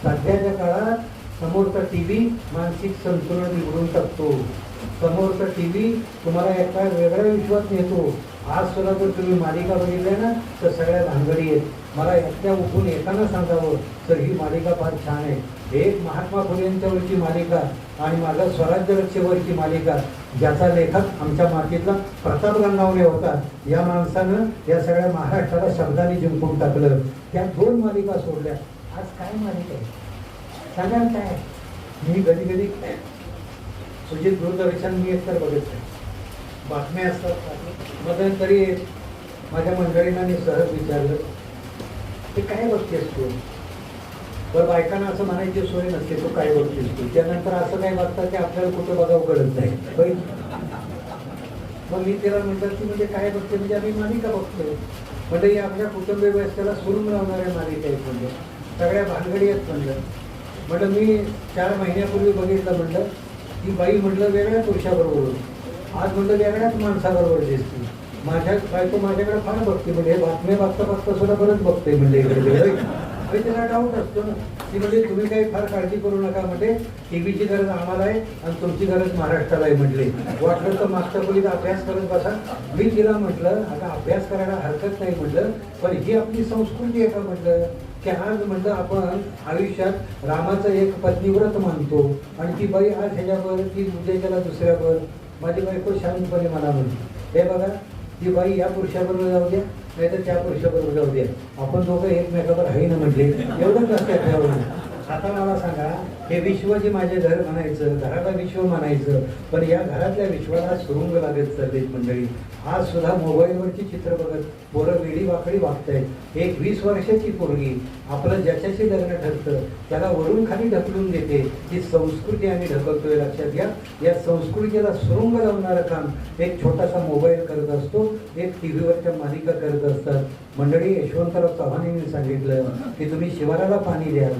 सध्याच्या काळात समोरचा टीव्ही मानसिक संतुलन बिघडून टाकतो. समोरचा टीव्ही तुम्हाला एका वेगळ्या विश्वात नेतो. आज सुद्धा जर तुम्ही मालिका बघितल्या ना तर सगळ्या भानगडी आहेत. मला एकट्या उठून एकानं सांगावं तर ही मालिका फार छान आहे. एक महात्मा फुलेंच्यावरची मालिका आणि माझा स्वराज्य रक्षेवरची मालिका, ज्याचा लेखक आमच्या मातीतला प्रताप गंगावणे होता. या माणसानं या सगळ्या महाराष्ट्राला शब्दाने जिंकून टाकलं. त्या 2 मालिका सोडल्या. आज काय मालिका आहे सांगा काय? मी कधी कधी सुजित दूरदर्शन मी एकतर बघत नाही. बातम्या असतात मध्यंतरी माझ्या मंडळींना मी सहज विचारलं ते काय बघतेस तू? बरं, बायकांना असं म्हणायची सोय नसते तू काय बघतेस तू. त्यानंतर असं काय बघतात की आपल्याला कुठं बघावं कळत नाही. मग मी तिला म्हटलं की म्हणजे काय बघते? म्हणजे आम्ही मालिका बघतोय. म्हणजे ही आपल्या कुटुंब व्यवस्थेला सुरून लावणाऱ्या मालिका आहेत. म्हणजे सगळ्या भानगडी आहेत. म्हटलं मी 4 महिन्यापूर्वी बघितलं. म्हटलं ती बाई म्हटलं वेगळ्या पुरुषाबरोबर, आज म्हटलं वेगळ्याच माणसाबरोबर दिसते. माझ्या बायको माझ्याकडे फार बघते. म्हणजे हे बातम्या बघता सुद्धा बरंच बघते. म्हणजे इकडे तिला डाऊट असतो ना. ती म्हणजे तुम्ही काही फार काळजी करू नका. म्हणजे टीव्हीची गरज आम्हाला आहे आणि तुमची गरज महाराष्ट्राला आहे. म्हटले वाटलं तर मागच्या खोलीत अभ्यास करत बसा. मी तिला म्हटलं आता अभ्यास करायला हरकत नाही म्हटलं, पण ही आपली संस्कृती आहे का म्हटलं की आज म्हटलं आपण आयुष्यात रामाचं एक पत्नीव्रत मानतो आणि ती बाई आज ह्याच्यावर, ती उद्या त्याला दुसऱ्यावर. माझी बायको शांतपणे मला म्हणते हे बघा ती बाई या पुरुषाबरोबर जाऊ द्या नाही तर त्या पुरुषाबरोबर जाऊ द्या, आपण दोघं एकमेकावर आहे ना म्हटले. एवढंच लक्षात ठेवलं. आता मला सांगा हे विश्व जे माझे घर म्हणायचं, घराला विश्व म्हणायचं, पण या घरातल्या विश्वाला सुरुंग लागत चाललेत मंडळी. आज सुद्धा मोबाईलवरची चित्र बघत पोरं वेडी वाकडी वागतायत. एक 20 वर्षाची पोरगी आपलं ज्याच्याशी लग्न ठरतं त्याला वरून खाली ढकलून देते. ही संस्कृती आम्ही ढकलतोय. लक्षात घ्या. या संस्कृतीला सुरुंग लावणारं काम एक छोटासा मोबाईल करत असतो, एक टीव्हीवरच्या मालिका करत असतात. मंडळी, यशवंतराव चव्हाणांनी सांगितलं की तुम्ही शिवाराला पाणी द्याल,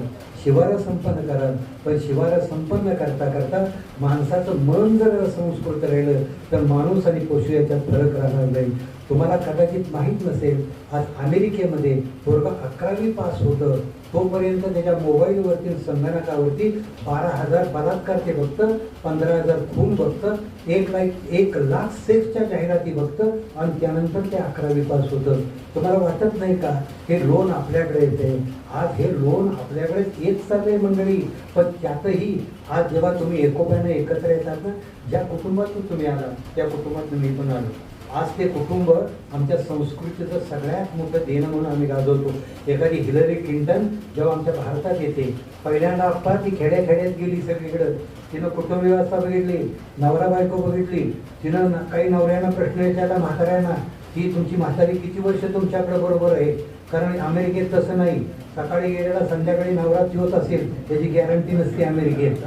शिवारा संपन्न कराल, पण शिवारा संपन्न करता करता माणसाचं मन जर संस्कृत राहिलं तर माणूस आणि पशु याच्यात फरक राहणार नाही. तुम्हाला कदाचित माहीत नसेल, आज अमेरिकेमध्ये पोरगा 11वी पास होतं तोपर्यंत त्याच्या मोबाईलवरती संगणकावरती 12,000 बलात्कार ते बघतं, 15,000 खून बघतं, 1,00,000 सेक्सच्या जाहिराती बघतं आणि त्यानंतर ते 11वी पास होतं. तुम्हाला वाटत नाही का हे लोन आपल्याकडे येते? आज हे लोन आपल्याकडे येत चाललंय मंडळी. पण त्यातही आज जेव्हा तुम्ही एकोप्याने एकत्र येतात ना, ज्या कुटुंबातून तुम्ही आला त्या कुटुंबातून मी पण आलो. आज ते कुटुंब आमच्या संस्कृतीचं सगळ्यात मोठं देणं म्हणून आम्ही गाजवतो. एखादी हिलरी क्लिंटन जेव्हा आमच्या भारतात येते, पहिल्यांदा अप्पा ती खेड्यात गेली सगळीकडं. तिनं कुटुंब व्यवस्था बघितली, नवरा बायको बघितली. तिनं काही नवऱ्यांना प्रश्न विचारला म्हाताऱ्यांना की तुमची म्हातारी किती वर्ष तुमच्याकडे बरोबर आहे. कारण अमेरिकेत तसं नाही, सकाळी गेलेला संध्याकाळी नवरा होत असेल त्याची गॅरंटी नसते अमेरिकेत.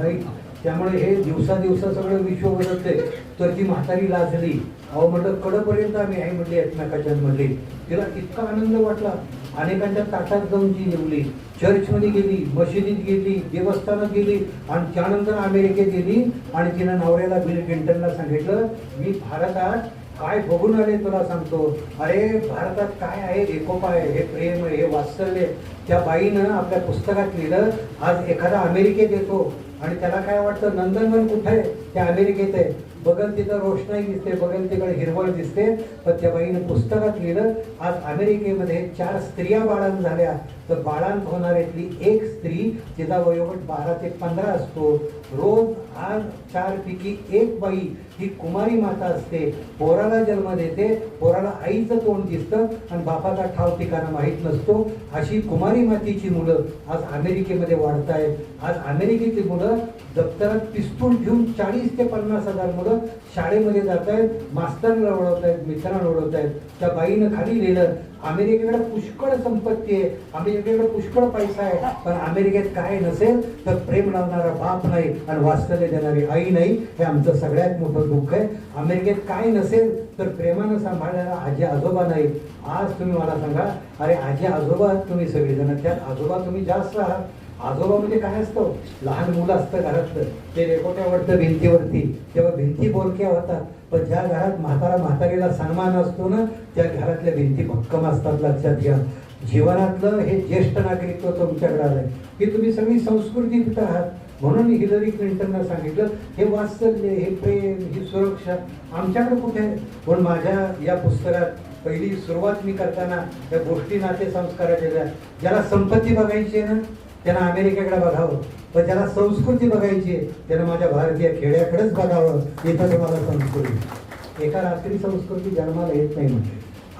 त्यामुळे हे दिवसा सगळं विश्व बदलते. तर ती म्हातारी लाजली. अहो म्हटलं कडपर्यंत आम्ही आई म्हटली एकमेकाच्या म्हणली. तिला इतका आनंद वाटला. अनेकांच्या ताटात जाऊन ती जेवली, चर्चमध्ये गेली, मशिदीत गेली, देवस्थानात गेली आणि त्यानंतर अमेरिकेत गेली. आणि तिनं नवऱ्याला बिल क्लिंटनला सांगितलं, मी भारतात काय बघून आले तुला सांगतो. अरे भारतात काय आहे, एकोपा आहे, हे प्रेम आहे, हे वात्सल्य. त्या बाईनं आपल्या पुस्तकात लिहिलं, आज एखादा अमेरिकेत येतो आणि त्याला काय वाटतं नंदनवन कुठे आहे, त्या अमेरिकेत आहे. बघल तिथं रोषणाई दिसते, बघल तिकडे हिरवळ दिसते. पण त्या बाईनं पुस्तकात लिहिलं, आज अमेरिकेमध्ये 4 स्त्रिया बाळांत झाल्या, तर बाळांत होणाऱ्यातली एक स्त्री तिचा वयोगट 12 ते 15 असतो. रोज आज 4 पैकी एक बाई ही कुमारी माता असते. पोराला जन्म देते, पोराला आईचं तोंड दिसतं आणि बापाचा ठाव ठिकाणा माहीत नसतो. अशी कुमारी मातीची मुलं आज अमेरिकेमध्ये वाढत आहेत. आज अमेरिकेची मुलं दप्तरात पिस्तूल घेऊन 40 ते 50 हजार मुलं शाळेमध्ये जात आहेत, मास्तरला ओढवत आहेत, मित्रांना ओढवत आहेत. त्या बाईनं खाली लिहिलं, अमेरिकेकडे पुष्कळ संपत्ती आहे, अमेरिकेकडे पुष्कळ पैसा आहे, पण अमेरिकेत काय नसेल तर प्रेम लावणारा बाप नाही आणि वात्सल्य देणारी आई नाही. हे आमचं सगळ्यात मोठं दुःख आहे. अमेरिकेत काय नसेल तर प्रेमानं सांभाळणारा आजी आजोबा नाही. आज तुम्ही मला सांगा, अरे आजी आजोबा तुम्ही सगळेजण, त्यात आजोबा तुम्ही जास्त आहात. आजोबा म्हणजे काय असतं, लहान मुलं असतं घरातलं, ते रेकोट्या वाटतं भिंतीवरती, तेव्हा भिंती बोलक्या होतात. पण ज्या घरात म्हातारीला सन्मान असतो ना, त्या घरातल्या भिंती भक्कम असतात. लक्षात घ्या, जीवनातलं हे ज्येष्ठ नागरिकत्व तुमच्याकडे आलंय, की तुम्ही सगळी संस्कृती तिथं आहात. म्हणून हिलरी क्लिंटननं सांगितलं, हे वात्सल्य, हे प्रेम, ही सुरक्षा आमच्याकडे कुठे आहे. पण माझ्या या पुस्तकात पहिली सुरुवात मी करताना या गोष्टी नाते संस्काराच्या, ज्याला संपत्ती बघायची आहे ना त्यानं अमेरिकेकडे बघावं, पण ज्याला संस्कृती बघायची आहे त्यानं माझ्या भारतीय खेड्याकडेच बघावं. इथं तुम्हाला संस्कृती, एका रात्री संस्कृती जन्माला येत नाही. म्हणजे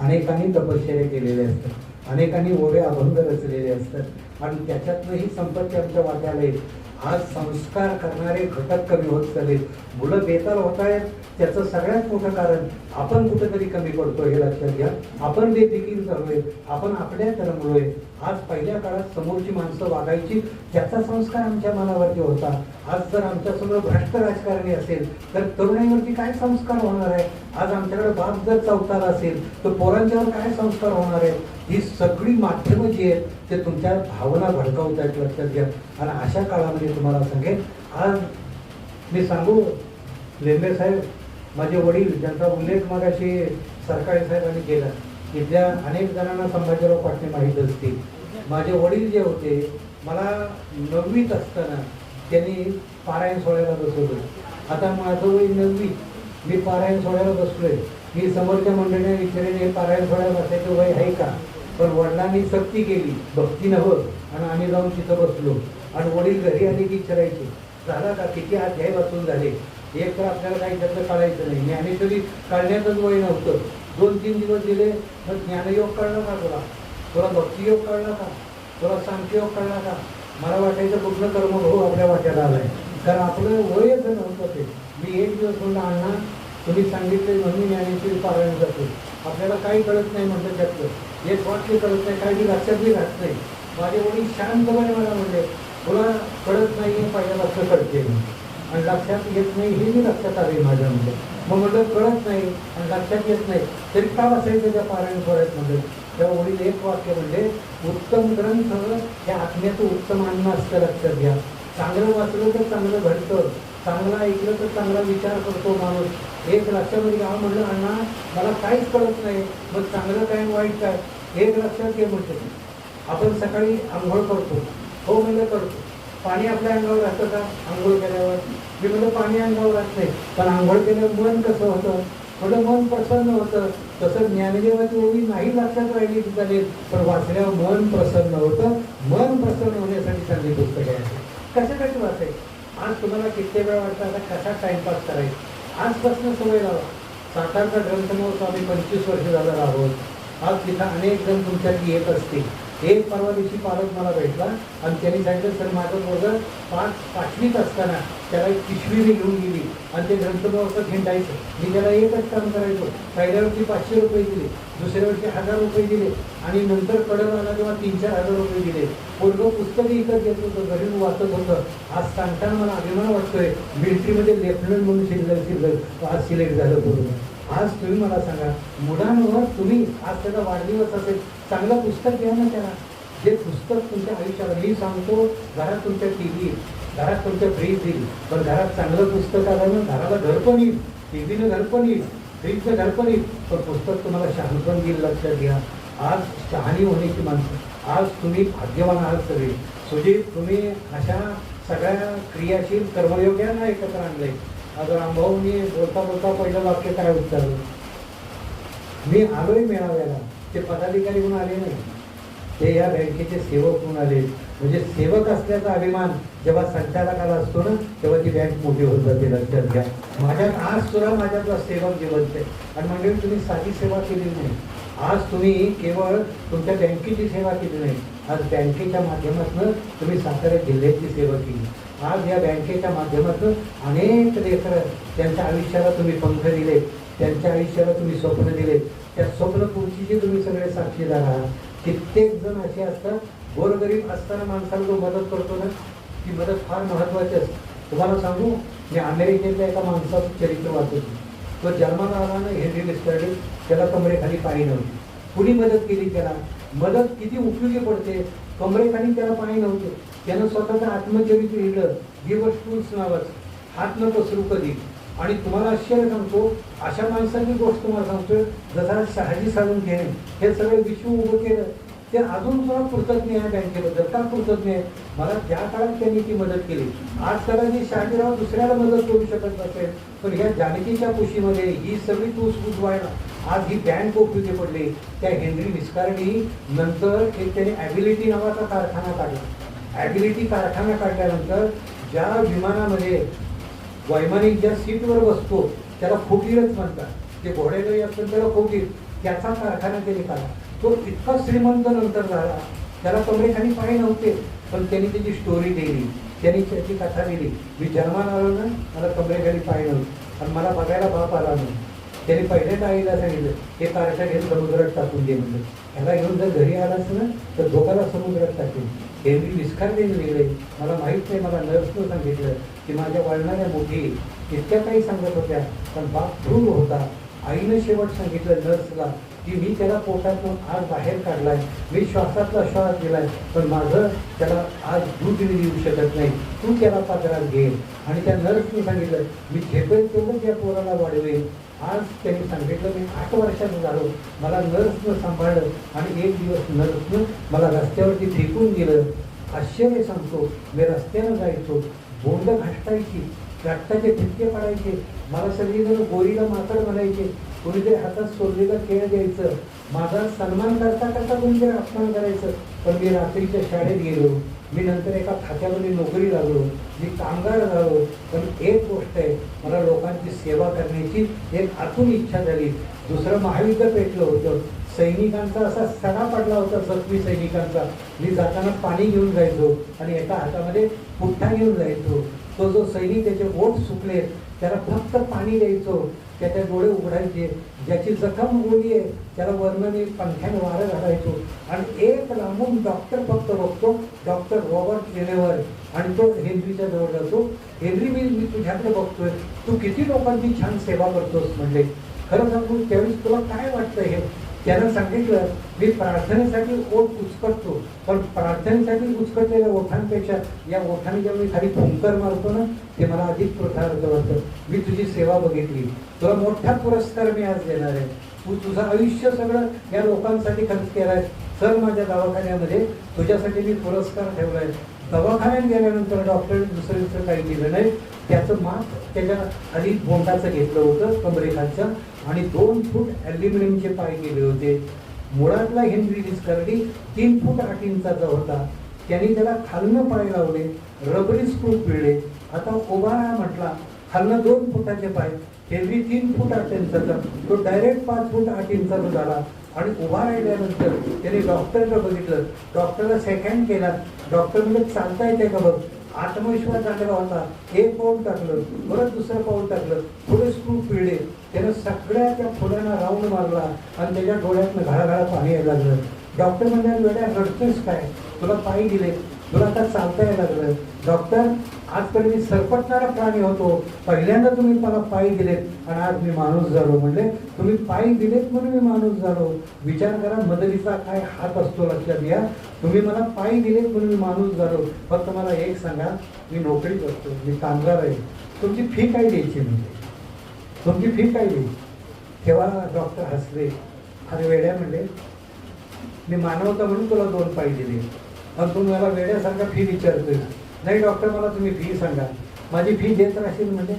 अनेकांनी तपश्चर्या केलेले असतात, अनेकांनी ओढे अभंग रचलेले असतात आणि त्याच्यातनं ही संपत्ती आमच्या वाट्याला येईल. आज संस्कार करणारे घटक कमी होत चालले, मुलं बेताल होत आहेत. त्याचं सगळ्यात मोठं कारण आपण कुठेतरी कमी पडतो हे लक्षात घ्या. आपण बेफिकीर झालोय, आपण आपल्या तरंगलोय. आज पहिल्या काळात समोरची माणसं वागायची, त्याचा संस्कार आमच्या मनावरती होता. आज जर आमच्यासमोर भ्रष्ट राजकारणी असेल तर तरुणाईवरती काय संस्कार होणार आहे. आज आमच्याकडे बाप जर चौथाला असेल तर पोरांच्यावर काय संस्कार होणार आहेत. ही सगळी माध्यमं जी आहेत ते तुमच्या भावना भडकावत आहेत, लक्षात घ्या. आणि अशा काळामध्ये तुम्हाला सांगेन, आज मी सांगू, लेंबे साहेब माझे वडील, ज्यांचा उल्लेख मगाशी सरकारी साहेबांनी केला, इथल्या अनेक जणांना संभाजीराव पाटणे माहीत असतील. माझे वडील जे होते, मला 9वीत असताना त्यांनी पारायण सोहळ्याला बसवलं. आता माझं वय 9वी, मी पारायण सोहळ्याला बसलोय. मी समोरच्या मंडळीने विचारले, हे पारायण सोहळ्याला बसायचं वय आहे का. पण वडिलांनी सक्ती केली, भक्ती नव्हतं, आणि आम्ही जाऊन तिथं बसलो. आणि वडील घरी आले की विचारायचे, झाला का, किती अध्याय वाचून झाले. एक तर आपल्याला काही त्यातलं कळायचं नाही, ज्ञानेश्वरी कळण्याचंच वय नव्हतं. 2-3 दिवस दिले, मग ज्ञानयोग कळला का तुला, तुला भक्तियोग कळला का, तुला सांख्ययोग कळला का. मला वाटायचं कुठलं कर्मभाऊ आपल्या वाट्याला आलाय, कारण आपलं वयच नव्हतं ते. मी एक दिवस म्हणलं, अण्णा तुम्ही सांगितलं म्हणून ज्ञानेश्वरी पारायण करतो, आपल्याला काही कळत नाही म्हटलं, त्यातलं एक वाक्य कळत नाही, काही लक्षात बी राहत नाही. माझे वडील शांतपणे मला म्हणले, तुला कळत नाही हे पहिल्या लक्ष कळते आणि लक्षात येत नाही हे मी लक्षात आले माझ्यामध्ये. मग म्हटलं कळत नाही आणि लक्षात येत नाही तरी का बसायचं त्या पारायण सोहळ्यात. म्हणजे तेव्हा वडील एक वाक्य म्हणजे, उत्तम ग्रंथ हे आत्म्याचं उत्तम अन्न असतं, लक्षात घ्या. चांगलं वाचलं तर चांगलं घडतं, चांगलं ऐकलं तर चांगला विचार करतो माणूस. एक लक्षामध्ये घ्या. म्हणलं, अण्णा मला काहीच कळत नाही, मग चांगलं काय वाईट काय. एक लक्षात घे म्हटलं, आपण सकाळी आंघोळ करतो, हो म्हणजे करतो, पाणी आपल्या अंगावर राहतं का आंघोळ केल्यावर. मी म्हणलं पाणी अंगावर राहत नाही, पण आंघोळ केल्यावर मन कसं होतं, म्हटलं मन प्रसन्न होतं. तसं ज्ञानदेवाची ओळी नाही लक्षात राहिली चालेल, पण वाचल्यावर मन प्रसन्न होतं. मन प्रसन्न होण्यासाठी चांगली पुस्तकं आहे. कशासाठी वाचायचं. आज तुम्हाला किती वेळा वाटतं आता कसा टाइमपास करायचा. आजपासून सवय लावा. सातारचा ग्रंथमहोत्सव आम्ही 25 वर्ष झालं आहोत. आज तिथं अनेक जण तुमच्यातली येत असतील. एक परवा दिवशी पालक मला भेटला आणि त्यांनी सांगितलं सर माझं मुलगा पाचवीत असताना त्याला एक पिशवी घेऊन गेली आणि ते ग्रंथमेळाचं हिंडायचं. मी त्याला एकच काम करायचो, पहिल्या वर्षी 500 रुपये दिले, दुसऱ्या वर्षी 1000 रुपये दिले आणि नंतर कडक आला तेव्हा 3-4 हजार रुपये दिले. पूर्ण पुस्तक विकत घेत होतं, घरी वाचत होतं. आज सांगताना मला अभिमान वाटतोय, मिलिटरीमध्ये लेफ्टनंट म्हणून शिल्लक आज सिलेक्ट झालं पूर्ण. आज तुम्ही मला सांगा, मुलांवर तुम्ही आज त्याचा वाढदिवस असेल, चांगलं पुस्तक घ्या ना त्याला. जे पुस्तक तुमच्या आयुष्याला, मी सांगतो घरात तुमच्या TV, घरात तुमच्या फ्रीज येईल, पण घरात चांगलं पुस्तक आलं ना घराला घर पण येईल, TV-नं घर पण येईल, फ्रीजचं घर पण येईल, पण पुस्तक तुम्हाला शहाणपण देईल. लक्षात घ्या, आज शहाणी होण्याची माणसं, आज तुम्ही भाग्यवान आहात सगळे. सुजित, तुम्ही अशा सगळ्या क्रियाशील कर्मयोग्यांना एकत्र आणलंय. आज रामभाऊनी बोलता बोलता पहिलं वाक्य काय उच्चारलं, मी आलोय मेळाव्याला. ते पदाधिकारी म्हणून आले नाही, ते या बँकेचे सेवक म्हणून आले. म्हणजे सेवक असल्याचा अभिमान जेव्हा संचालकाला असतो ना, तेव्हा ती बँक मोठी होत जाते. लक्षात घ्या, माझ्यात आज सुद्धा माझ्यातला सेवक जिवंत आहे. आणि म्हणजे तुम्ही साधी सेवा केली नाही, आज तुम्ही केवळ तुमच्या बँकेची सेवा केली नाही, आज बँकेच्या माध्यमातून तुम्ही सातारा जिल्ह्याची सेवा केली. आज या बँकेच्या माध्यमातून अनेक लेकरं, त्यांच्या आयुष्याला तुम्ही पंख दिले, त्यांच्या आयुष्याला तुम्ही स्वप्न दिले, त्या स्वप्नपूर्तीचे तुम्ही सगळे साक्षीदार आहात. कित्येक जण असे असतात, गोरगरीब असताना माणसाला जो मदत करतो ना, ती मदत फार महत्त्वाची असते. तुम्हाला सांगू, मी अमेरिकेतल्या एका माणसाचं चरित्र वाचतो. तो जन्माला आला ना, हेनरी मिस्टरडे, त्याला कमरेखाली पाणी नव्हते. कुणी मदत केली त्याला, मदत किती उपयोगी पडते. कमरेखाली त्याला पाणी नव्हते, त्यानं स्वतःचं आत्मचरित्र लिहिलं, गिव्ह अस टूल्स नावाचं, हात न पसरू कधी. आणि तुम्हाला आश्चर्य सांगतो, अशा माणसाची गोष्ट तुम्हाला सांगतोय, जसा शहाजी साळुंखे घेणे, हे सगळं विश्व उभं केलं. ते अजून सुद्धा कृतज्ञ आहे बँकेबद्दल. का कृतज्ञ आहे? मला ज्या काळात त्यांनी ती मदत केली. आज कदाचित शहाजीराव दुसऱ्याला मदत करू शकत नसेल, पण ह्या जानकीच्या कुशीमध्ये ही सगळी तूस बुजवायला आज ही बँक उपयोगी पडली. त्या हेनरी विस्कारणी नंतर एक त्याने ॲबिलिटी नावाचा कारखाना काढला. ॲबिलिटी कारखाना काढल्यानंतर ज्या विमानामध्ये वैमानिक ज्या सीटवर बसतो त्याला खोकीरच म्हणतात, जे घोडेगाडी असतात त्याला खोकीर, त्याचा कारखाना त्यांनी काढला. तो इतका श्रीमंत नंतर झाला, त्याला कमरेखाली पाणी नव्हते, पण त्यांनी त्याची स्टोरी लिहिली, त्यांनी त्याची कथा लिहिली. मी जन्माला आलो ना, मला कमरेखाली पाणी नव्हतं आणि मला बघायला बाप आला नाही. त्यांनी पहिल्याच आईला सांगितलं, हे कारखा घेऊन समुद्रात टाकून दे म्हणलं. ह्याला घेऊन जर घरी आलास ना तर दोघाला समुद्रात टाकेल. हेनरी विस्कारने लिहिले. मला माहीत नाही, मला नर्सनं सांगितलं की माझ्या वळणाऱ्या मुठी इतक्या काही सांगत होत्या, पण बाप क्रूर होता. आईनं शेवट सांगितलं नर्सला की मी त्याला पोटातून आज बाहेर काढलाय, मी श्वासातला श्वास दिलाय, पण माझं त्याला आज दूध देऊ शकत नाही, तू त्याला पात्रात घे. आणि त्या नर्सनं सांगितलं, मी झेपेल तेवढं त्या पोराला वाढवेल. आज त्यांनी सांगितलं, मी 8 वर्षाचं झालो, मला नर्सनं सांभाळलं आणि एक दिवस नर्सनं मला रस्त्यावरती फेकून गेलं. आश्चर्य सांगतो, मी रस्त्यानं जायचो, बोंड घाटायची, रक्ताचे ठिपके पडायचे, मला सगळीजण गोरीला माकड म्हणायचे, कोणीतरी हातात सोडलेला खेळ द्यायचं, माझा सन्मान करता करता कोणीतरी अपमान करायचं. पण मी रात्रीच्या शाळेत गेलो, मी नंतर एका खात्यामध्ये नोकरी लागलो, मी कामगार झालो. पण एक गोष्ट आहे, मला लोकांची सेवा करण्याची एक आतून इच्छा झाली. दुसरं महायुद्ध पेटलं होतं, सैनिकांचा असा सडा पडला होता, जखमी सैनिकांचा. मी जाताना पाणी घेऊन जायचो आणि एका हातामध्ये पुठ्ठा घेऊन जायचो. तो जो सैनिक त्याचे ओठ सुकले त्याला फक्त पाणी द्यायचो, त्याचे डोळे उघडायचे. ज्याची जखम ओली आहे त्याला वरनं मी पंख्याने वारं घालायचो. आणि एक लांबून डॉक्टर फक्त बघतो, डॉक्टर रॉबर्ट जेनेवर, आणि तो हेनरीच्या जवळ जातो. हेनरी, मी तुझ्याकडे बघतोय, तू किती लोकांची छान सेवा करतोस. म्हणले, खरं सांगू त्यावेळेस तुला काय वाटतं हे? त्यानं सांगितलं, मी प्रार्थनेसाठी ओठ उचकटतो, पण प्रार्थनेसाठी उचकटलेल्या ओठांपेक्षा या ओठाने जेव्हा मी खाली फुंकर मारतो ना, ते मला अधिक कृतार्थ वाटतं. मी तुझी सेवा बघितली, तुला मोठा पुरस्कार मी आज देणार आहे. तू तुझं आयुष्य सगळं या लोकांसाठी खर्च केलाय. सर, माझ्या दवाखान्यामध्ये तुझ्यासाठी मी पुरस्कार ठेवलाय. दवाखान्यात गेल्यानंतर डॉक्टरने दुसरं काही दिलं नाही, त्याचं माप त्याच्या खाली बोंडाचं घेतलं होतं कमरेखालचं, आणि 2 फूट ॲल्युमिनियमचे पाय केले होते. मुळातला हेनरी विस्कारणी 3 फूट 8 इंचाचा होता. त्यांनी त्याला खालनं पाय लावले, रबरी स्क्रू पिळले. आता उभा राहा म्हटला, खालनं 2 फुटाचे पाय, हेनरी 3 फूट 8 इंचाचा, तो डायरेक्ट 5 फूट 8 इंचाचा झाला. आणि उभा राहिल्यानंतर त्याने डॉक्टरला बघितलं, डॉक्टरला सेकंड केला, डॉक्टर म्हणजे चालता येते का बघ. आत्मविश्वास झालेला होता. एक पाऊल टाकलं, परत दुसरं पाऊल टाकलं, पुढे स्क्रू पिळले, त्यानं सगळ्या त्या फुलांना राऊंड मारला आणि त्याच्या डोळ्यातनं घळाघळा पाणी यायला लागलं. डॉक्टर म्हणजे वेड्या रडतोस काय, तुला पाय दिले, तुला आता चालता यायला लागलं. डॉक्टर, आजपर्यंत मी सरपटणारा प्राणी होतो, पहिल्यांदा तुम्ही मला पाय दिलेत आणि आज मी माणूस झालो. म्हणले तुम्ही पाय दिलेत म्हणून मी माणूस झालो. विचार करा मदतीचा काय हात असतो, लक्षात घ्या. तुम्ही मला पाय दिलेत म्हणून मी माणूस झालो. फक्त मला एक सांगा, मी नोकरी करतो, मी कामगार आहे, तुमची फी काय द्यायची, म्हणजे तुमची फी काय द्यायची. तेव्हा डॉक्टर हसले. अरे वेड्या, म्हणले मी मानवता म्हणून तुला 2 पाय दिले आणि तू मला वेड्यासारखा फी विचारतोय. नाही डॉक्टर, मला तुम्ही फी सांगा. माझी फी देत राहशील, म्हणजे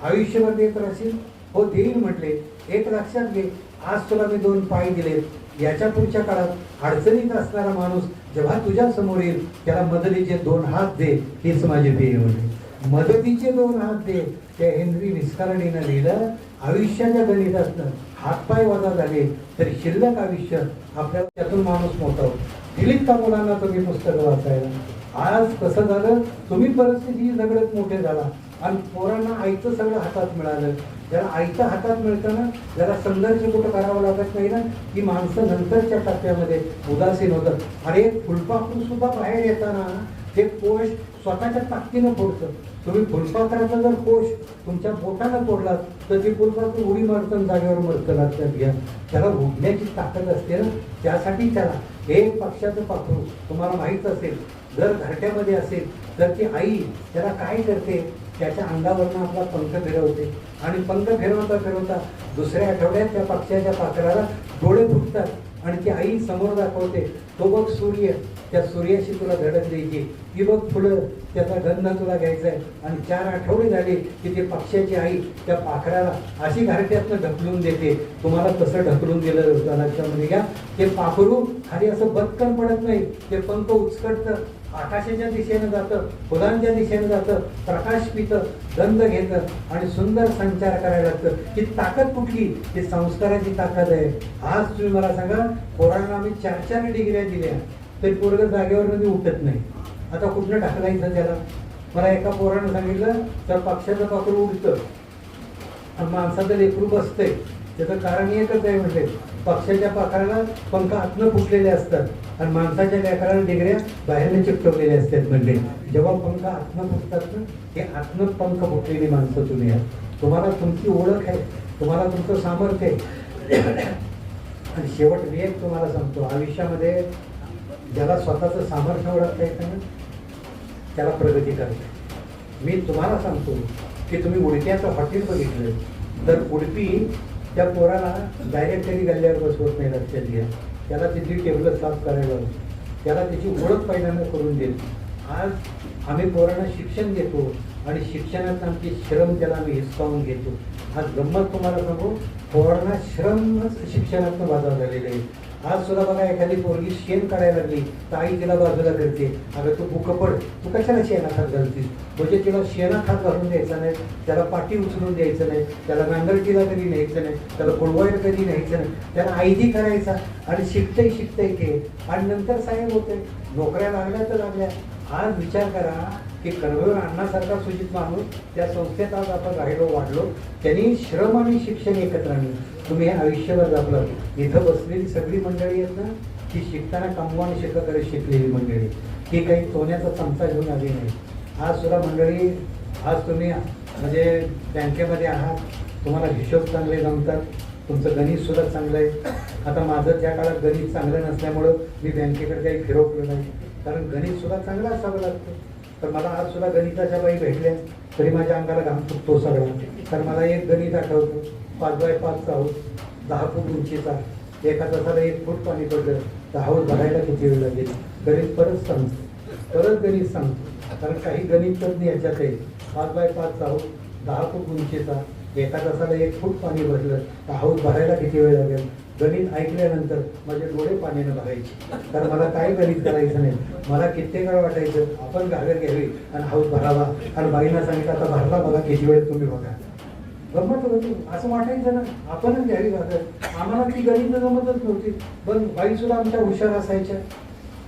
आयुष्यभर देत राहशील. हो देईल म्हटले. एक लक्षात घे, आज तुला मी 2 पाय दिले, याच्या पुढच्या काळात अडचणीत असणारा माणूस जेव्हा तुझ्या समोर येईल त्याला मदतीचे 2 हात दे, हीच माझी फी म्हणजे. मदतीचे 2 हात दे. त्या हेनरी निस्कारणीनं लिहिलं, आयुष्याच्या गणितातनं हातपाय वजा झाले तरी शिल्लक आयुष्य आपल्याला त्यातून माणूस मोठा होतो. दिलीत का मुलांना तुम्ही पुस्तकं वाचायला? आज कसं झालं, तुम्ही परिस्थिती सगळ्यात मोठे झाला आणि पोरांना आईचं सगळं हातात मिळालं. ज्याला आईचं हातात मिळताना ज्याला संघर्ष कुठं करावं लागत नाही ना, की माणसं नंतरच्या टप्प्यामध्ये उदासीन होतं. अरे फुलपाखरू सुद्धा बाहेर येताना ते कोश स्वतःच्या ताकदीनं फोडतं. तुम्ही फुलपाखराचा जर कोश तुमच्या बोटानं फोडलात तर ते फुलपाखरू उडी मारतं, जागेवर मरतं. लक्षात घ्या, त्याला उडण्याची ताकद असते ना, त्यासाठी त्याला एक पक्षाचं पाखरू तुम्हाला माहीत असेल, जर घरट्यामध्ये असेल तर ती आई त्याला काय करते, त्याच्या अंगावरनं आपला पंख फिरवते आणि पंख फिरवता फिरवता दुसऱ्या आठवड्यात त्या पक्षाच्या पाखराला डोळे फुटतात आणि ती आई समोर दाखवते, तो बघ सूर्य, त्या सूर्याशी तुला धडक द्यायची, ती बघ फुलं, त्याचा गंध तुला घ्यायचा आहे. आणि 4 आठवडे झाले की ते पक्षाची आई त्या पाखराला अशी घरट्यातनं ढकलून देते. तुम्हाला कसं ढकलून दिलं होतं लक्षामध्ये घ्या. ते पाखरू खाली असं बदकन पडत नाही, ते पंख उचकटतं, आकाशाच्या दिशेनं जातं, फुलांच्या दिशेनं जातं, प्रकाश पितं, गंध घेतं आणि सुंदर संचार करायला लागतं. ही ताकद कुठली? ही संस्काराची ताकद आहे. आज तुम्ही मला सांगा, पोरांना आम्ही 4-4 डिग्र्या दिल्या तरी पोरगं जागेवर उठत नाही. आता कुठनं ढकलायचं त्याला? मला एका पोरानं सांगितलं, तर पक्षाचं पाखरू उडतं आणि माणसाचं लेकरू बसतंय. त्याचं कारण एकच आहे, म्हणजे पक्षाच्या पाखराला पंख आतनं फुटलेले असतात आणि माणसाच्या लेकराला डिगऱ्या बाहेरने चिकटवलेले असतात. म्हणजे जेव्हा पंख आतनं फुटतात ना, हे आतनं पंख फुटलेली माणसं तुम्ही आहात. तुम्हाला तुमची ओळख आहे, तुम्हाला तुमचं सामर्थ्य आहे. आणि शेवट मी एक तुम्हाला सांगतो, आयुष्यामध्ये ज्याला स्वतःचं सामर्थ्य ओळखता येतं ना, त्याला प्रगती करते. मी तुम्हाला सांगतो की तुम्ही उडप्याचं हॉटेल बघितलं तर उडपी त्या पोराला डायरेक्ट तरी गल्ल्यावर बसवत नाही. लक्षात घ्या, त्याला तिथली टेबलं साफ करायला लावतो, त्याला त्याची ओळख पहिल्यांदा करून देतो. आज आम्ही पोरांना शिक्षण देतो आणि शिक्षणात आमचे श्रम त्याला आम्ही हिसकावून घेतो. आज गंमत तुम्हाला सांगू, पोरांना श्रमच शिक्षणातून बाधा झालेले आहे. आज सुद्धा बघा, एखादी पोरगी शेण काढायला लागली तर आई तिला बाजूला करते, अगं तू बुकं पड, तू कशाला शेणाखात घालतीस. म्हणजे तिला शेणाखात घालून द्यायचा नाही, त्याला पाठी उचलून द्यायचं नाही, त्याला नांगरटीला कधी न्यायचं नाही, त्याला कुडवायला कधी न्यायचं नाही, त्याला आयदी करायचा. आणि शिकतंय ते आणि नंतर साहेब होते, नोकऱ्या लागल्या तर लागल्या. आज विचार करा की कर्मवीर अण्णासारखा सुजित माणूस त्या संस्थेत आज आपण राहिलो, वाढलो. त्यांनी श्रम आणि शिक्षण एकत्र आणलं. तुम्ही हे आयुष्यभर जपलं. इथं बसलेली सगळी मंडळी आहेत ना, ती शिकताना कमवान शिकत शिकलेली मंडळी, ती काही सोन्याचा चमचा घेऊन आली नाही. आज सुद्धा मंडळी, आज तुम्ही म्हणजे बँकेमध्ये आहात, तुम्हाला हिशोब चांगले जमतात, तुमचं गणित सुद्धा चांगलं आहे. आता माझं त्या काळात गणित चांगलं नसल्यामुळं मी बँकेकडे काही फिरवलं नाही, कारण गणित सुद्धा चांगलं असावं लागतं. तर मला आज सुद्धा गणिताच्या बाई भेटल्या तरी माझ्या अंगाला घाम फुटतो सगळा. तर मला एक गणित आठवतं, 5x5 हाऊस, 10 फूट उंचीचा, एका तासाला 1 फूट पाणी पडलं तर हाऊस भरायला किती वेळ लागेल. गणित परत सांगतो, परत गणित सांगतो, कारण काही गणित तज्ञ याच्यात आहे. 5x5 हाऊस, 10 फूट उंचीचा, एका तासाला 1 फूट पाणी भरलं तर हाऊस भरायला किती वेळ लागेल. गणित ऐकल्यानंतर माझे डोळे पाण्यानं भरायचे, कारण मला काय गणित करायचं नाही. मला कित्येक वेळ वाटायचं आपण घागर घ्यावी आणि हाऊस भरावा, आणि बाईंना सांगितलं आता भरला बघा किती वेळ तुम्ही बघा. गंमत होती. असं वाटायचं ना आपणच घ्यावी लागत. आम्हाला ती गणित जमतच नव्हती. पण बाई सुद्धा आमच्या हुशार असायच्या.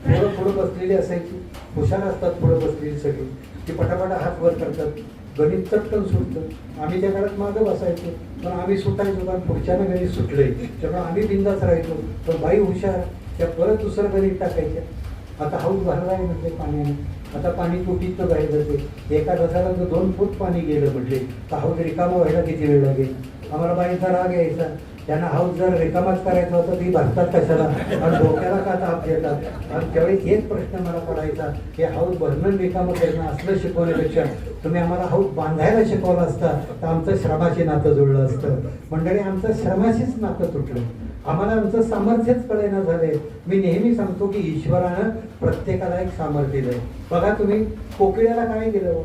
पुढं पुढं बसलेली असायची. हुशार असतात पुढं बसलेली सगळी. ती पटापटा हात वर करतात. गणित चटकन सुटतं. आम्ही त्या काळात मागं बसायचो. पण आम्ही सुटायचो कारण पुढच्यानं गणित सुटले त्यामुळे आम्ही बिंदास राहायचो. पण बाई हुशार त्या परत दुसरं गणित टाकायच्या. आता हाऊस भरला आहे म्हटले पाण्याने. आता पाणी तुटीत बाहेर जाते. एका तासाला जर 2 फूट पाणी गेलं म्हटले तर हाऊस रिकामा व्हायला किती वेळ लागेल. आम्हाला बाईचा राग यायचा. त्यांना हाऊस जर रिकामाच करायचा होता ती भरतात कशाला आणि डोक्याला का ताप देतात. आणि त्यावेळी एक प्रश्न मला पडायचा की हाऊस भरणं रिकामं करणं असलं शिकवण्यापेक्षा तुम्ही आम्हाला हाऊस बांधायला शिकवलं असता तर आमचं श्रमाशी नातं जुळलं असतं. मंडळी आमचं श्रमाशीच नातं तुटलं. आम्हाला आमचं सामर्थ्यच कळेना झालंय. मी नेहमी सांगतो की ईश्वरानं प्रत्येकाला एक सामर्थ्य दिलंय. बघा तुम्ही कोकिळ्याला काय दिलं.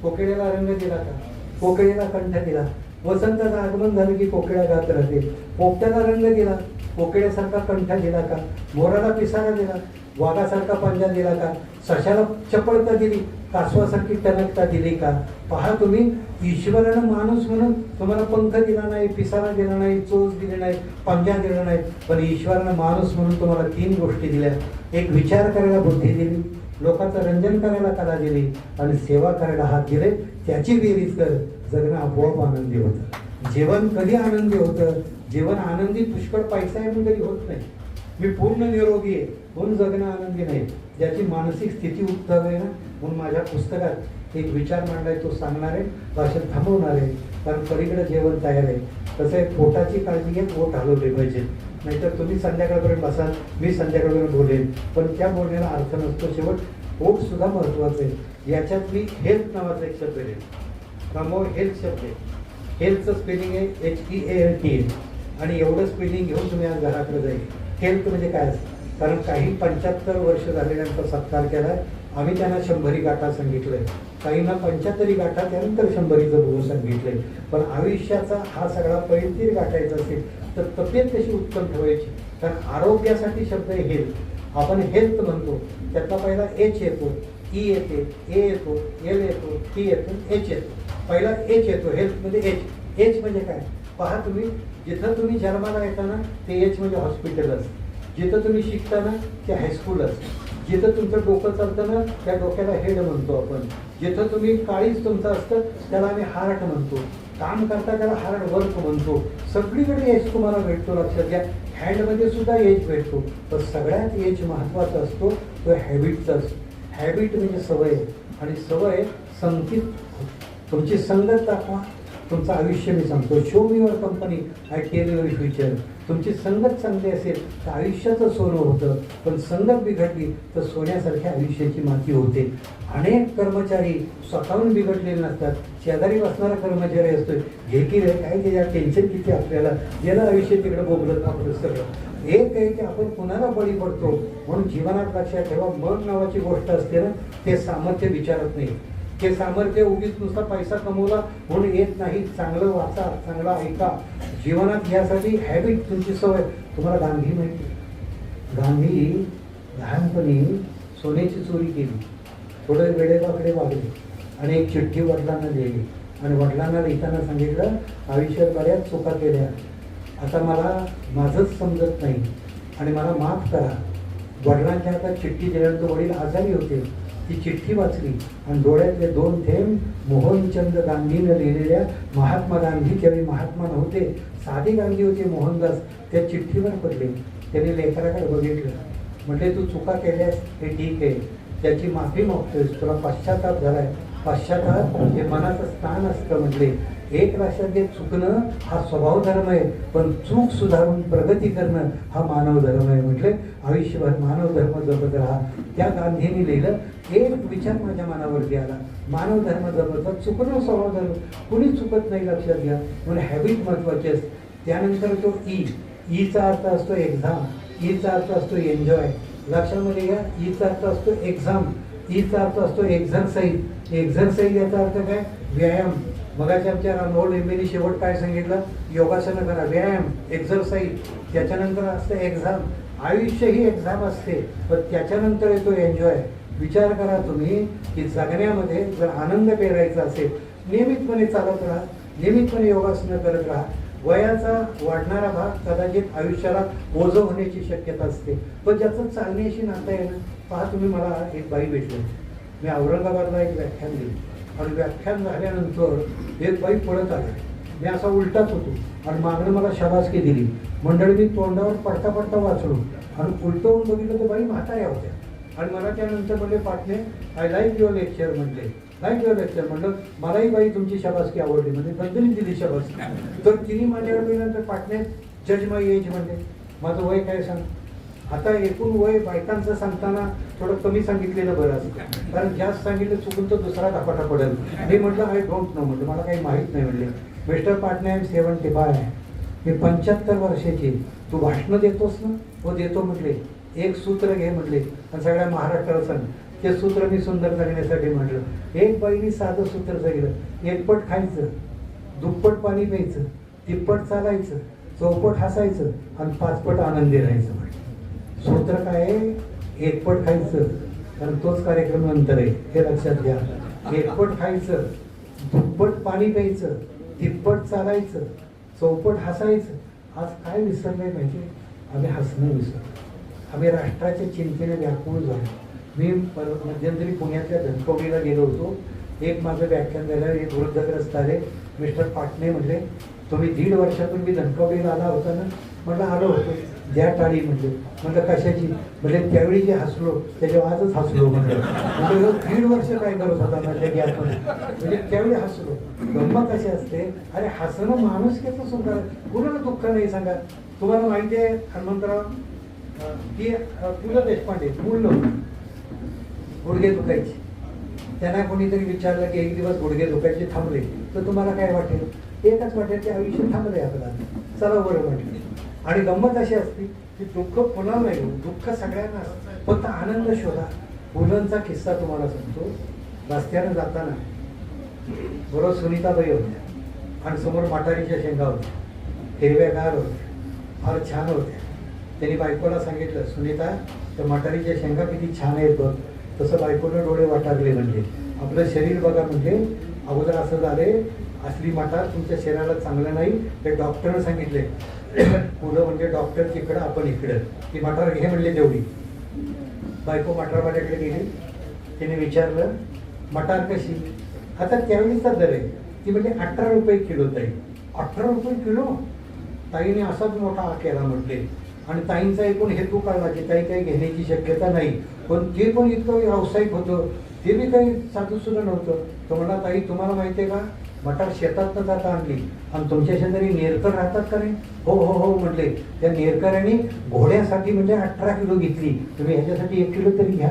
कोकिळ्याला रंग दिला का. कोकिळेला कंठ दिला. वसंताचं आगमन झालं की कोकिळा गात राहते. पोपट्याला रंग दिला. कोकिळ्यासारखा कंठ दिला का. मोराला पिसारा दिला. वाघासारखा पंजा दिला का. सशाला चपळता दिली. कासवासारखी टणकता दिली का. पहा तुम्ही ईश्वरानं माणूस म्हणून तुम्हाला पंख दिला नाही, पिसारा दिला नाही, चोच दिली नाही, पंजा दिला नाही. पण ईश्वरानं माणूस म्हणून तुम्हाला 3 गोष्टी दिल्या. एक विचार करायला बुद्धी दिली. लोकांचं रंजन करायला कला दिली आणि सेवा करायला हात दिले. त्याची बेरीज कर जगणं आपोआप आनंदी होतं. जेवण कधी आनंदी होतं. जेवण आनंदी पुष्कळ पैसा आहे म्हणून कधी होत नाही. मी पूर्ण निरोगी आहे म्हणून जगणं आनंदी नाही. ज्याची मानसिक स्थिती उत्तम आहे ना म्हणून माझ्या पुस्तकात एक विचार मांडलाय. तो सांगणार आहे, भाषेत थांबवणार आहे. कारण पलीकडे जेवण तयार आहे. कसं आहे पोटाची काळजी घ्या. पोट हलवले पाहिजे. नाहीतर तुम्ही संध्याकाळपर्यंत बसाल, मी संध्याकाळपर्यंत बोलेन पण त्या बोलण्याला अर्थ नसतो. शेवट पोट सुद्धा महत्वाचं आहे. याच्यात मी हेल्थ नावाचा एक शब्द आहे. प्रमोद हेल्थ शब्द आहे. हेल्थचं स्पेलिंग आहे HEALTH आणि एवढं स्पेलिंग घेऊन तुम्ही आज घराकडे जाईल. हेल्थ म्हणजे काय असतं. कारण काही 75 वर्ष झालेल्यांचा सत्कार केलाय. आम्ही त्यांना 100 गाठा सांगितलंय. काहींना 75 गाठा त्यानंतर 100चं बोल सांगितलंय. पण आयुष्याचा हा सगळा पैलतीर गाठायचा असेल तर तब्येत कशी उत्तम ठेवायची. कारण आरोग्यासाठी शब्द आहे हेल्थ. आपण हेल्थ म्हणतो त्यातला पहिला H येतो, E येते, A येतो, L येतो, T येतो, H येतो. पहिला H येतो हेल्थमध्ये. H म्हणजे काय पहा तुम्ही. जिथं तुम्ही जन्माला येताना ते H म्हणजे हॉस्पिटल असतं. जिथं तुम्ही शिकताना ते हायस्कूल असतं. जिथं तुमचं डोकं चालतं ना त्या डोक्याला हेड म्हणतो आपण. जिथं तुम्ही काळीज तुमचं असतं त्याला आम्ही हार्ट म्हणतो. काम करता त्याला हार्ड वर्क म्हणतो. सगळीकडे एच तुम्हाला भेटतो. लक्षात घ्या. हँडमध्ये सुद्धा एच भेटतो. पण सगळ्यात एच महत्त्वाचा असतो तो हॅबिटचा असतो. हॅबिट म्हणजे सवय आणि सवय संगीत. तुमची संगत दाखवा तुमचं आयुष्य मी सांगतो. Show me your company I tell your future. तुमची संगत चांगली असेल तर आयुष्याचं सोनं होतं. पण संगत बिघडली तर सोन्यासारख्या आयुष्याची माती होते. अनेक कर्मचारी स्वतःहून बिघडलेले नसतात. शेजारी बसणारा कर्मचारी असतो. हे की रे काय त्याच्या टेन्शन किती आपल्याला. गेलं आयुष्य तिकडे बोगलत आपलं सगळं. एक आहे की आपण कुणाला बळी पडतो. म्हणून जीवनात लक्षात ठेवा मन नावाची गोष्ट असते ना ते सामर्थ्य विचारत नाही. ते सामर्थ्य उगीच नुसता पैसा कमवला म्हणून येत नाही. चांगलं वाचा, चांगलं ऐका. जीवनात यासाठी हॅबिट तुमची सवय. तुम्हाला गांधी माहिती. गांधी लहानपणी सोन्याची चोरी केली. थोडं वेडेवाकडे वागले आणि एक चिठ्ठी वडिलांना लिहिली आणि वडिलांना लिहिताना सांगितलं आयुष्यात बऱ्याच चुका केल्या. आता मला माझंच समजत नाही आणि मला माफ करा. वडिलांच्या हातात चिठ्ठी दिल्यानंतर वडील आजारी होते. ती चिठ्ठी वाचली आणि डोळ्यातले 2 थेंब मोहनचंद गांधीने लिहिलेल्या. महात्मा गांधी त्यावेळी महात्मा नव्हते, साधे गांधी होते मोहनदास. त्या चिठ्ठीवर पडले. त्यांनी लेकराकडे बघितलं. म्हटले तू चुका केल्यास हे ठीक आहे. त्याची माफी मागतोयस. तुला पश्चाताप झालाय. पश्चाताप हे मनाचं स्थान असतं. म्हटले एक लक्षात घे. चुकणं हा स्वभाव धर्म आहे पण चूक सुधारून प्रगती करणं हा मानव धर्म आहे. म्हटले आयुष्यभर मानव धर्म जपत राहा. त्या गांधींनी लिहिलं. एक विचार माझ्या मनावरती आला. मानव धर्म जपत चुकणं स्वभाव धर्म. कुणी चुकत नाही. लक्षात घ्या. म्हणून हॅबिट महत्वाची असते. त्यानंतर तो ईचा अर्थ असतो एक्झाम. ईचा अर्थ असतो एन्जॉय. लक्षामध्ये घ्या. ईचा अर्थ असतो एक्झाम. ईचा अर्थ असतो एक्झरसाईज. एक्झरसाईज याचा अर्थ काय व्यायाम. मगाच्या आमच्या रामभाऊ लिंबेनी शेवट काय सांगितलं योगासनं करा. व्यायाम एक्झरसाईज. त्याच्यानंतर असतं एक्झाम. आयुष्य ही एक्झाम असते पण त्याच्यानंतर येतो एन्जॉय. विचार करा तुम्ही की जगण्यामध्ये जर आनंद पेरायचा असेल नियमितपणे चालत राहा. नियमितपणे योगासनं करत राहा. वयाचा वाढणारा भाग कदाचित आयुष्याला ओझं होण्याची शक्यता असते, पण ज्याचं चालण्याशी नातं आहे ना. पहा तुम्ही, मला एक बाई भेटली, मी औरंगाबादला एक व्याख्यान दिली आणि व्याख्यान झाल्यानंतर एक बाई पळत आली. मी असा उलटाच होतो आणि मागणं मला शाबासकी दिली. मंडळी मी तोंडावर पडता पडता वाचलो आणि उलटवून बघितलं तर बाई म्हाताऱ्या होत्या. आणि मला त्यानंतर म्हणले, Patne I like your lecture म्हटले. लाईक युअर लेक्चर म्हणलं, मलाही बाई तुमची शाबासकी आवडली, म्हणजे बदलून दिली शाबासकी. तर तिने माझ्याकडे गेल्यानंतर, पाटणे जज माय एज म्हणले, माझं वय काय सांग. आता एकूण वय बायकांचं सांगताना थोडं कमी सांगितलेलं बरं असतं, कारण जास्त सांगितलं चुकून तर दुसरा धापाटा पडेल. मी म्हटलं आय डोंट नो, म्हटलं मला काही माहीत नाही. म्हणले, मिस्टर पाटणे आय एम 75, मी 75 वर्षाची. तू भाषणं देतोस ना? हो देतो म्हटले. एक सूत्र घे म्हटले आणि सगळ्या महाराष्ट्राला सांग. ते सूत्र मी सुंदर जगण्यासाठी म्हटलं. एक बाईनी साधं सूत्र सांगितलं, 1 पट खायचं, 2 पट पाणी प्यायचं, 3 पट चालायचं, 4 पट हसायचं आणि 5 पट आनंदी राहायचं. म्हटलं सूत्र काय आहे? 1 पट खायचं, कारण तोच कार्यक्रम नंतर आहे, हे लक्षात घ्या. 1 पट खायचं, 2 पट पाणी प्यायचं, 3 पट चालायचं, 4 पट हसायचं. आज काय विसरलंय माहिती? आम्ही हसणं विसरलो. आम्ही राष्ट्राच्या चिंतेने व्याकुळ झालो. मी मध्यंतरी पुण्यातल्या धनकवडीला गेलो होतो. एक माझं व्याख्यान झालं, एक वृद्धग्रस्त आले. मिस्टर पाटणे म्हटले, तुम्ही 1.5 वर्षापूर्वी धनकवडीला आला होता ना? म्हटलं आलो होतो. द्या टाळी म्हटले. म्हटलं कशाची? म्हणजे त्यावेळी जे हसलो त्याच्यावर आजच हसलो. म्हटलं 1.5 वर्ष काय करत होता म्हटलं की आपण, म्हणजे त्यावेळी हसलो. गंमत अशी असते, अरे हसणं माणुसकीचं सुद्धा. कुणाला दुःख नाही सांगा. तुम्हाला माहिती आहे हनुमंतराव की पु ल देशपांडे मूळ गुडघे दुखायचे, त्यांना कोणीतरी विचारलं की एक दिवस गुडघे दुखायचे थांबले तर तुम्हाला काय वाटेल? एकच वाटेल की आयुष्य थांबलंय आपल्याला, चला बरं म्हटले. आणि गंमत अशी असते की दुःख पुन्हा नाही, दुःख सगळ्यांना असतं, फक्त आनंद शोधा. पुलंचा किस्सा तुम्हाला सांगतो. रस्त्यानं जाताना बरोबर सुनीताबाई होत्या आणि समोर मटारीच्या शेंगा होत्या, हिरव्यागार होत्या, फार छान होत्या. त्यांनी बायकोला सांगितलं, सुनीता त्या मटारीच्या शेंगा किती छान आहेत बघ. तसं बायकोनं डोळे वाटारले. म्हणजे आपलं शरीर बघा, म्हणजे अगोदर असं झाले, असली मटार तुमच्या शरीराला चांगलं नाही, ते डॉक्टरनं सांगितले. पुढं म्हणजे डॉक्टर तिकडं, आपण इकडं. ती मटार घे म्हणले तेवढी. बायको मटारवाल्याकडे गेली. तिने विचारलं मटार कशी? आता त्यावेळीचा दर आहे. ती म्हणजे 18 रुपये किलो. ताई 18 रुपये किलो? ताईने असाच मोठा हा केला म्हटले. आणि ताईंचा एकूण हेतू कळला की ताई काही घेण्याची शक्यता नाही, पण ते पण इतकं व्यावसायिक होतं, ते बी काही साधू सुद्धा नव्हतं. तो म्हणला, ताई तुम्हाला माहिती आहे का, मटार शेतात न जाता आणली आणि तुमच्या शेजारी नेरकर राहतात का नाही? हो हो हो म्हटले. त्या नेरकरांनी घोड्यासाठी म्हणजे 18 किलो घेतली, तुम्ही ह्याच्यासाठी 1 किलो तरी घ्या.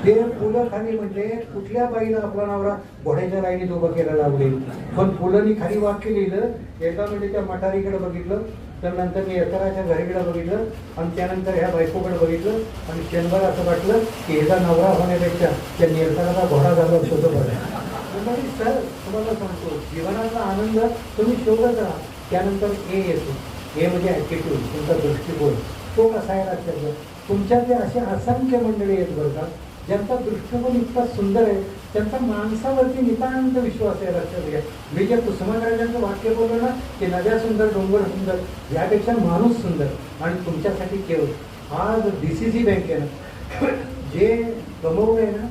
ते पुलं खाली म्हणजे कुठल्या बाईला आपला नवरा घोड्याच्या राईने उभं केला लावले, पण पुलांनी खाली वाक्य लिहिलं. एकदा म्हणजे त्या मटारीकडे बघितलं, तर नंतर नेरकराच्या घरीकडे बघितलं आणि त्यानंतर ह्या बायकोकडे बघितलं आणि क्षणभर असं वाटलं की ह्याचा नवरा होण्यापेक्षा त्या नेरकराचा घोडा झाला शोधत होता. सर तुम्हाला सांगतो, जीवनाचा आनंद तुम्ही शोधत राहा. त्यानंतर ए येतो. ए म्हणजे ॲटिट्यूड, तुमचा दृष्टिकोन. तो कसा आहे लक्षात घ्या. तुमच्यातले असे असंख्य मंडळी आहेत बरं का, ज्यांचा दृष्टिकोन इतका सुंदर आहे, त्यांचा माणसावरती नितांत विश्वास आहे. लक्षात घ्या. मी जे कुसुमाग्रजांचं वाक्य बोललो ना, की नद्या सुंदर, डोंगर सुंदर, यापेक्षा माणूस सुंदर. आणि तुमच्यासाठी केवळ आज DCC बँकेनं जे कमवलं आहे ना,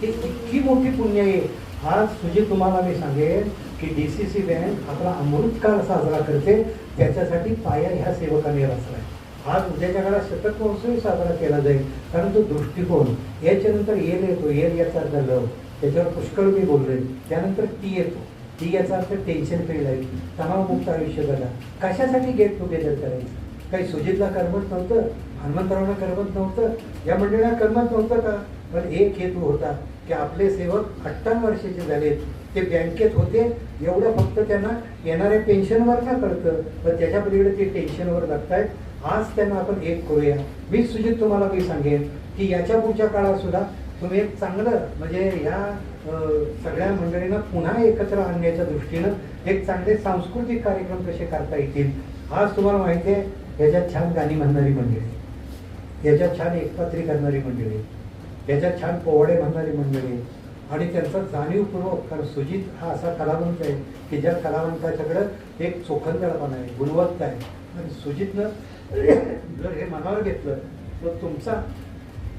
ते इतकी मोठी पुण्य आहे. आज तुझी तुम्हाला मी सांगेन की DCC बँक आपला अमृतकाळ साजरा करते, त्याच्यासाठी पाया ह्या सेवकांनी रचला आहे. आज उद्याच्या काळात शतक महोत्सव साजरा केला जाईल, कारण तो दृष्टिकोन. याच्यानंतर एल येतो. एल याचा अर्थ लव, त्याच्यावर पुष्कळ मी बोललोय. त्यानंतर टी येतो. टी याचा अर्थ टेन्शन फ्री लाईफ, तणावमुक्त आयुष्य जगा. कशासाठी गेट टुगेदर करायचं? काही सुजितला करमत नव्हतं, हनुमंतरावला करमत नव्हतं, या मंडळीला करमत नव्हतं का? पण एक हेतू होता की आपले सेवक 58 वर्षाचे झालेत, ते बँकेत होते, एवढं फक्त त्यांना येणाऱ्या पेन्शनवर ना कळतं, पण त्याच्या पलीकडे ते टेन्शनवर लागतायत. आज त्यांना आपण एक करूया. मी सुजित तुम्हाला मी सांगेन की याच्या पुढच्या काळात सुद्धा तुम्ही एक चांगलं म्हणजे ह्या सगळ्या मंडळींना पुन्हा एकत्र आणण्याच्या दृष्टीनं एक चांगले सांस्कृतिक कार्यक्रम कसे करता येतील. आज तुम्हाला माहिती आहे, ह्याच्यात छान गाणी म्हणणारी मंडळी, ह्याच्यात छान एकपात्री करणारी मंडळी, ह्याच्यात छान पोवाडे म्हणणारी मंडळी, आणि त्यांचा जाणीवपूर्वक, कारण सुजित हा असा कलावंत आहे की ज्या कलावंताच्याकडं एक चोखंदळपणा आहे, गुणवत्ता आहे. आणि सुजितनं जर हे मनावर घेतलं तर तुमचा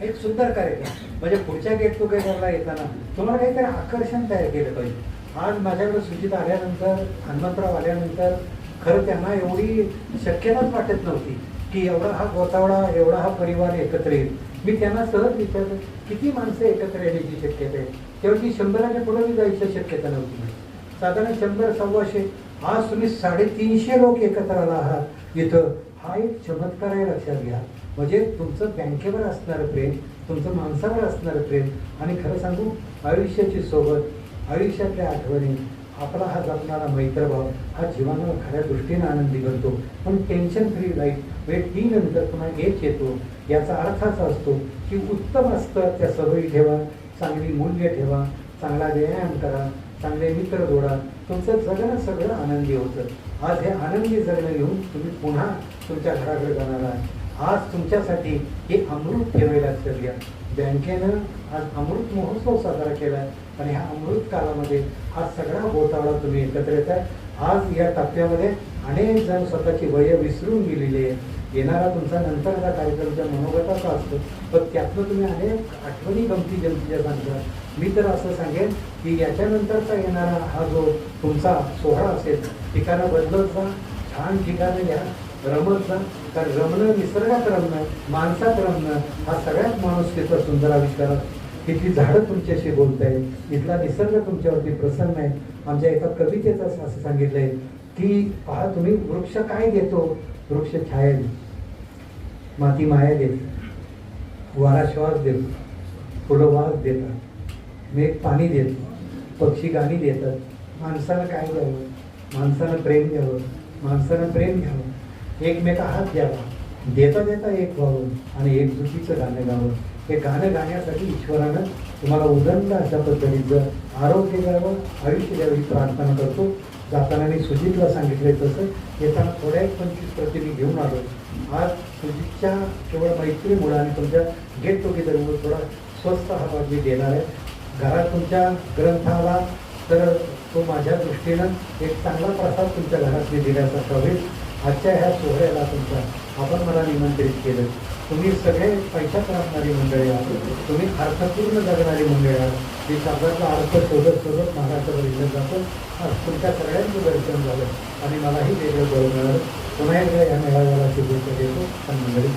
एक सुंदर कार्यक्रम म्हणजे पुढच्या गेट टुगेदरला येताना तुम्हाला काहीतरी आकर्षण तयार केलं पाहिजे. आज माझ्याकडे सुजित आल्यानंतर, हनुमंतराव आल्यानंतर खरं त्यांना एवढी शक्यताच वाटत नव्हती की एवढा हा गोतावळा, एवढा हा परिवार एकत्र येईल. मी त्यांना सहज विचारलं किती माणसं एकत्र येण्याची शक्यता आहे. तेव्हा ती 100च्या पुढे जायची शक्यता नव्हती. साधारण 100-125. आज तुम्ही 350 लोक एकत्र आला आहात इथं. हा एक चमत्कार आहे, लक्षात घ्या. म्हणजे तुमचं बँकेवर असणारं प्रेम, तुमचं माणसावर असणारं प्रेम, आणि खरं सांगू आयुष्याची सोबत, आयुष्यातल्या आठवणी, आपला हा जपणारा मैत्रभाव हा जीवनाला खऱ्या दृष्टीने आनंदी करतो. पण टेन्शन फ्री लाईफ म्हणजे 3 नंतर पुन्हा 1 येतो. याचा अर्थ असा असतो की उत्तम असतं त्या सवयी ठेवा, चांगली मूल्य ठेवा, चांगला व्यायाम करा, चांगले मित्र जोडा, तुमचं जगणं सगळं आनंदी होतं. आज हे आनंदी जगणं घेऊन तुम्ही पुन्हा तुमच्या घराकडे जाणार आहे. आज तुमच्यासाठी हे अमृत ठेवायला लक्षात घ्या. बँकेनं आज अमृत महोत्सव साजरा केला आहे आणि ह्या अमृत काळामध्ये हा सगळा गोतावळा तुम्ही एकत्र येत आहे. आज या टप्प्यामध्ये अनेक जण स्वतःची वय विसरून गेलेली आहे. येणारा तुमचा नंतरचा कार्यक्रमच्या मनोगताचा असतो, पण त्यातनं तुम्ही अनेक आठवणी गमती जमतीच्या सांगता. मी तर असं सांगेन की याच्यानंतरचा येणारा हा जो तुमचा सोहळा असेल, ठिकाणं बदलत जा, छान ठिकाणं घ्या, रमत जा. कारण रमणं, निसर्गात रमणं, माणसात रमणं हा सगळ्यात माणुसकीचा सुंदर आविष्कार. इथली झाडं तुमच्याशी बोलत आहेत, इथला निसर्ग तुमच्यावरती प्रसन्न आहे. आमच्या एका कवितेचं असं सांगितलंय की पहा तुम्ही, वृक्ष काय देतो? वृक्ष छाया देतो, माती माया देतो, वारा श्वास देतो, फुलं वास देतात, मेघ पाणी देतो, पक्षी गाणी देतात. माणसानं काय द्यावं? माणसानं प्रेम द्यावं, माणसानं प्रेम घ्यावं, एकमेका हात द्यावा, देता देता एक व्हावं आणि एकजुटीचं गाणं गावं. हे गाणं गाण्यासाठी ईश्वरानं तुम्हाला उदंड अशा पद्धतीचं आरोग्य द्यावं, आयुष्य द्यावं ही प्रार्थना करतो. जाताना मी सुजितला सांगितलंय तसं येताना थोड्या 25 प्रति मी घेऊन आलो. आज सुजितच्या केवळ मैत्रीमुळे आणि तुमच्या गेट टुगेदरमुळे थोडा स्वस्त हा भाग मी देणार आहे. घरात तुमच्या ग्रंथाला तर तो माझ्या दृष्टीनं एक चांगला प्रसाद तुमच्या घरात मी दिल्यासारखा होईल. आजच्या ह्या सोहळ्याला तुमच्या आपण मला निमंत्रित केलं. तुम्ही सगळे पैशात राहणारी मंडळी आहात, तुम्ही अर्थपूर्ण जगणारी मंडळी आहात. ही शब्दाचा अर्थ शोधत शोधत महाराष्ट्रावर इथं जातो. आज तुमच्या सगळ्यांचं दर्शन झालं आणि मलाही वेगळं बरं मिळालं. पुन्हा एकदा या मेळाव्याला शुभेच्छा देतो आणि मंडळी